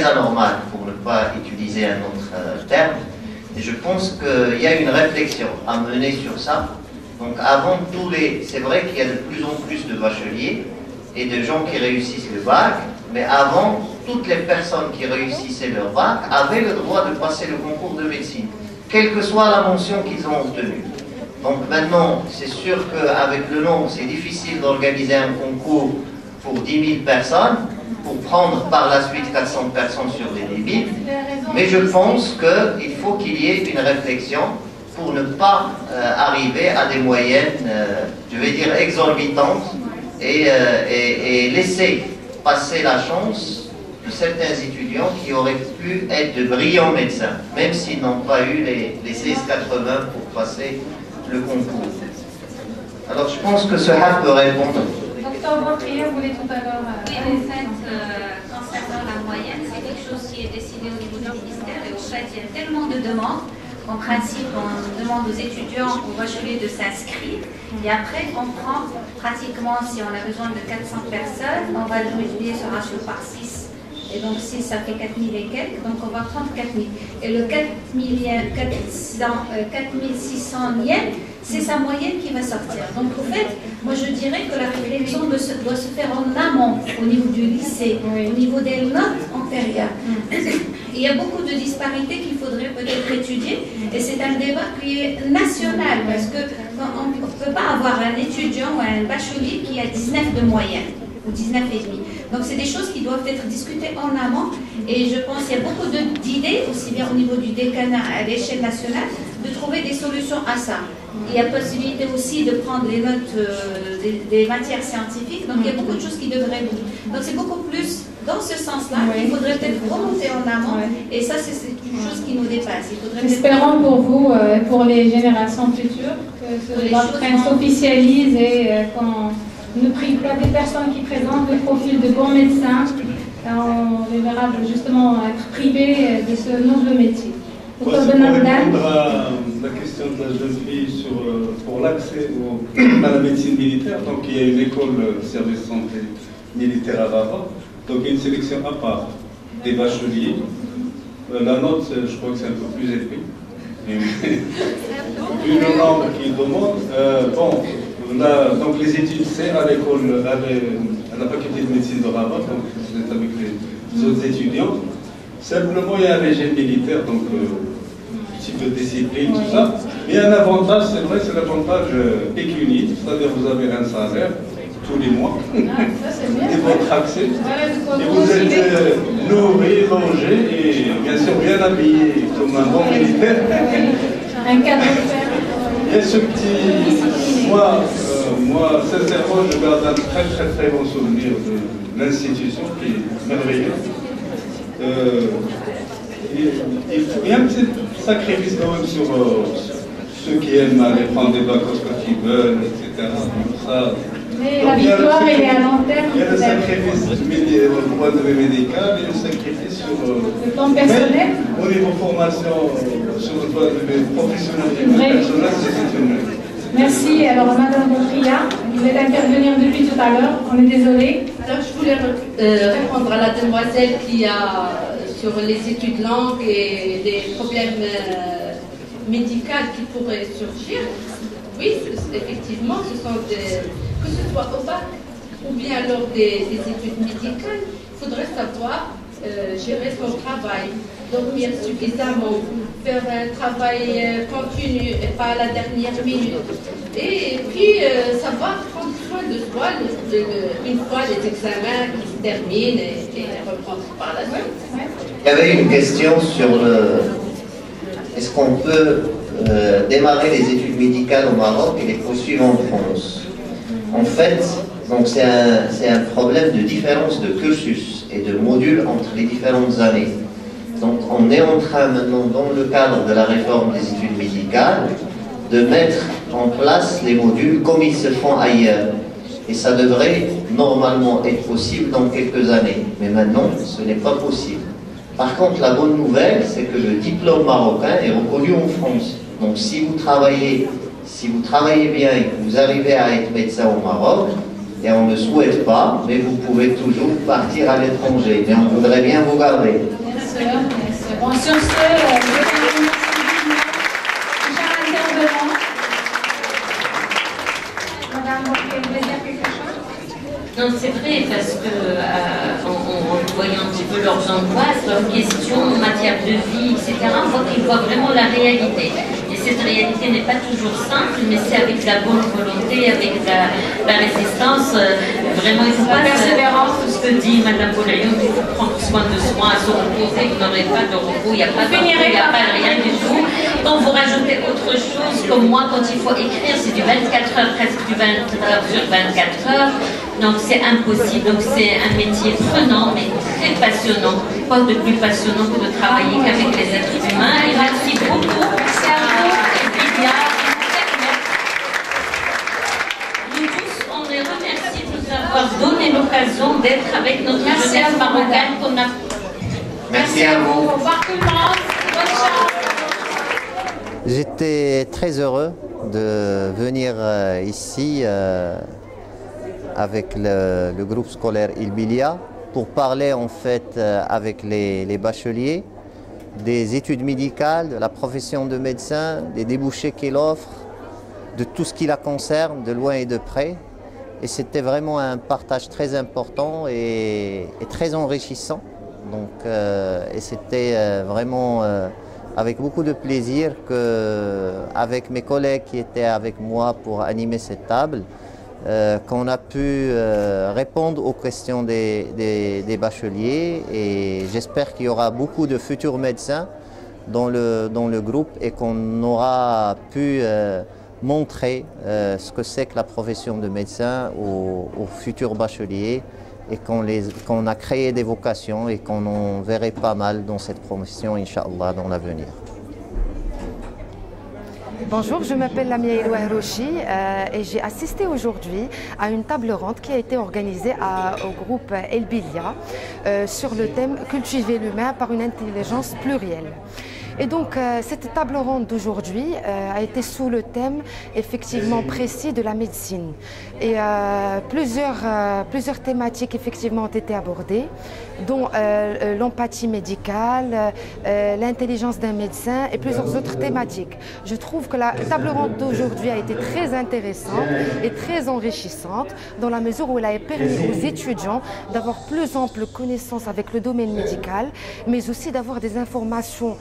anormal, pour ne pas utiliser un autre terme. Et je pense qu'il y a une réflexion à mener sur ça. Donc, avant c'est vrai qu'il y a de plus en plus de bacheliers et de gens qui réussissent le bac, mais avant, toutes les personnes qui réussissaient leur bac avaient le droit de passer le concours de médecine. quelle que soit la mention qu'ils ont obtenue. Donc maintenant, c'est sûr qu'avec le nombre, c'est difficile d'organiser un concours pour 10 000 personnes, pour prendre par la suite 400 personnes sur des débits, mais je pense qu'il faut qu'il y ait une réflexion pour ne pas arriver à des moyennes, je vais dire, exorbitantes et laisser passer la chance de certains étudiants qui auraient pu être de brillants médecins, même s'ils n'ont pas eu les 16,80 pour passer le concours. Alors je pense que ce HAP peut répondre. Docteur Bocrier voulait tout à l'heure... Oui, en fait, concernant la moyenne, c'est quelque chose qui est décidé au niveau du ministère et au fait, il y a tellement de demandes. En principe, on demande aux étudiants, aux bacheliers de s'inscrire et après, on prend pratiquement, si on a besoin de 400 personnes, on va multiplier ce ratio par 6. Et donc 6, ça fait 4 000 et quelques, donc on va prendre 4 000. Et le 4600 yens, c'est sa moyenne qui va sortir. Donc au fait, moi je dirais que la réflexion doit se faire en amont, au niveau du lycée, au niveau des notes antérieures. Il y a beaucoup de disparités qu'il faudrait peut-être étudier, et c'est un débat qui est national, parce qu'on ne peut pas avoir un étudiant ou un bachelier qui a 19 de moyenne, ou 19,5. Donc c'est des choses qui doivent être discutées en amont, et je pense qu'il y a beaucoup d'idées, aussi bien au niveau du décanat à l'échelle nationale, de trouver des solutions à ça. Il y a possibilité aussi de prendre les notes des matières scientifiques, donc il y a beaucoup de choses qui devraient bouger. Donc c'est beaucoup plus dans ce sens-là qu'il faudrait peut-être remonter en amont, et ça c'est une chose qui nous dépasse. Espérons pour vous et pour les générations futures que ce train s'officialise et qu'on ne prive pas des personnes qui présentent des profils de bons médecins. On les verra justement être privés de ce noble métier. Pour répondre à la question de la jeune fille pour l'accès à la médecine militaire, donc il y a une école service santé militaire à Rabat, donc il y a une sélection à part des bacheliers. La note, je crois que c'est un peu plus élevé. Vu le nombre qu'ils demandent, donc les études, c'est à l'école, à la faculté de médecine de Rabat, donc vous êtes avec les autres étudiants. Simplement, il y a un régime militaire, donc un petit peu de discipline, tout ça. Mais il y a un avantage, c'est vrai, c'est l'avantage pécunier, c'est-à-dire vous avez un salaire tous les mois, et votre accès, et vous êtes nourri, logé, et bien sûr bien habillé comme un bon militaire. Un cadre Il y a ce petit... Moi, sincèrement, je garde un très très bon souvenir de l'institution qui est merveilleuse. Il y a un petit sacrifice quand même sur ceux qui aiment aller prendre des vacances quand ils veulent, etc. Ça, mais la victoire, elle est à long terme. Il y a le sacrifice au point de vue médical et le sacrifice sur le temps personnel. Au niveau formation, sur le point de vue professionnel et personnel, c'est une... Merci. Alors, Madame Boutria, vous êtes intervenir depuis tout à l'heure. On est désolé. Alors, je voulais répondre à la demoiselle qui a sur les études langues et les problèmes médicaux qui pourraient surgir. Oui, effectivement, ce sont que ce soit au bac ou bien lors des études médicales, il faudrait savoir gérer son travail, dormir suffisamment, faire un travail continu et pas à la dernière minute. Et puis savoir prendre soin de soi une fois les examens qui se terminent et reprendre par la suite. Il y avait une question sur est-ce qu'on peut démarrer les études médicales au Maroc et les poursuivre en France. En fait, c'est un problème de différence de cursus et de modules entre les différentes années. Donc on est en train maintenant, dans le cadre de la réforme des études médicales, de mettre en place les modules comme ils se font ailleurs. Et ça devrait normalement être possible dans quelques années. Mais maintenant, ce n'est pas possible. Par contre, la bonne nouvelle, c'est que le diplôme marocain est reconnu en France. Donc si vous travaillez bien et que vous arrivez à être médecin au Maroc, et on ne souhaite pas, mais vous pouvez toujours partir à l'étranger. Mais on voudrait bien vous garder. Bien sûr. Bon, sur ce, Non, c'est vrai, parce que voyant un petit peu leurs angoisses, leurs questions en matière de vie, etc., on voit qu'ils voient vraiment la réalité. Et cette réalité n'est pas toujours simple, mais c'est avec la bonne volonté, avec la résistance. Vraiment, il faut pas persévérance. Ce que dit Mme Boulayoun, il faut prendre soin de soi, se reposer, vous n'aurez pas de repos, il n'y a pas de repos, il n'y a pas rien du tout. Quand vous rajoutez autre chose, comme moi, quand il faut écrire, c'est du 24 heures, presque du 20 heures sur 24 heures. Donc c'est impossible. Donc c'est un métier prenant, mais très passionnant. Pas de plus passionnant que de travailler qu'avec les êtres humains. Et merci beaucoup. Merci à vous. Nous tous, on les remercie de nous avoir donné l'occasion d'être avec notre jeunesse marocaine qu'on a. Merci à vous. Au revoir tout le monde. Bonne chance. J'étais très heureux de venir ici avec le groupe scolaire Ilbilia pour parler en fait avec les bacheliers des études médicales, de la profession de médecin, des débouchés qu'il offre, de tout ce qui la concerne, de loin et de près. Et c'était vraiment un partage très important et très enrichissant. Donc, et c'était vraiment avec beaucoup de plaisir qu'avec mes collègues qui étaient avec moi pour animer cette table, qu'on a pu répondre aux questions des bacheliers, et j'espère qu'il y aura beaucoup de futurs médecins dans le groupe et qu'on aura pu montrer ce que c'est que la profession de médecin aux futurs bacheliers, et qu'on a créé des vocations et qu'on en verrait pas mal dans cette profession, Inch'Allah, dans l'avenir. Bonjour, je m'appelle Lamia Elouahrouchi et j'ai assisté aujourd'hui à une table ronde qui a été organisée au groupe Ilbilia sur le thème « Cultiver l'humain par une intelligence plurielle ». Et donc, cette table ronde d'aujourd'hui a été sous le thème effectivement précis de la médecine. Et plusieurs thématiques effectivement ont été abordées, dont l'empathie médicale, l'intelligence d'un médecin et plusieurs autres thématiques. Je trouve que la table ronde d'aujourd'hui a été très intéressante et très enrichissante, dans la mesure où elle a permis aux étudiants d'avoir plus ample connaissance avec le domaine médical, mais aussi d'avoir des informations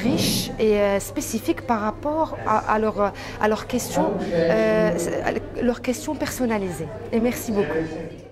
riches et spécifiques par rapport à leurs questions personnalisées. Et merci beaucoup.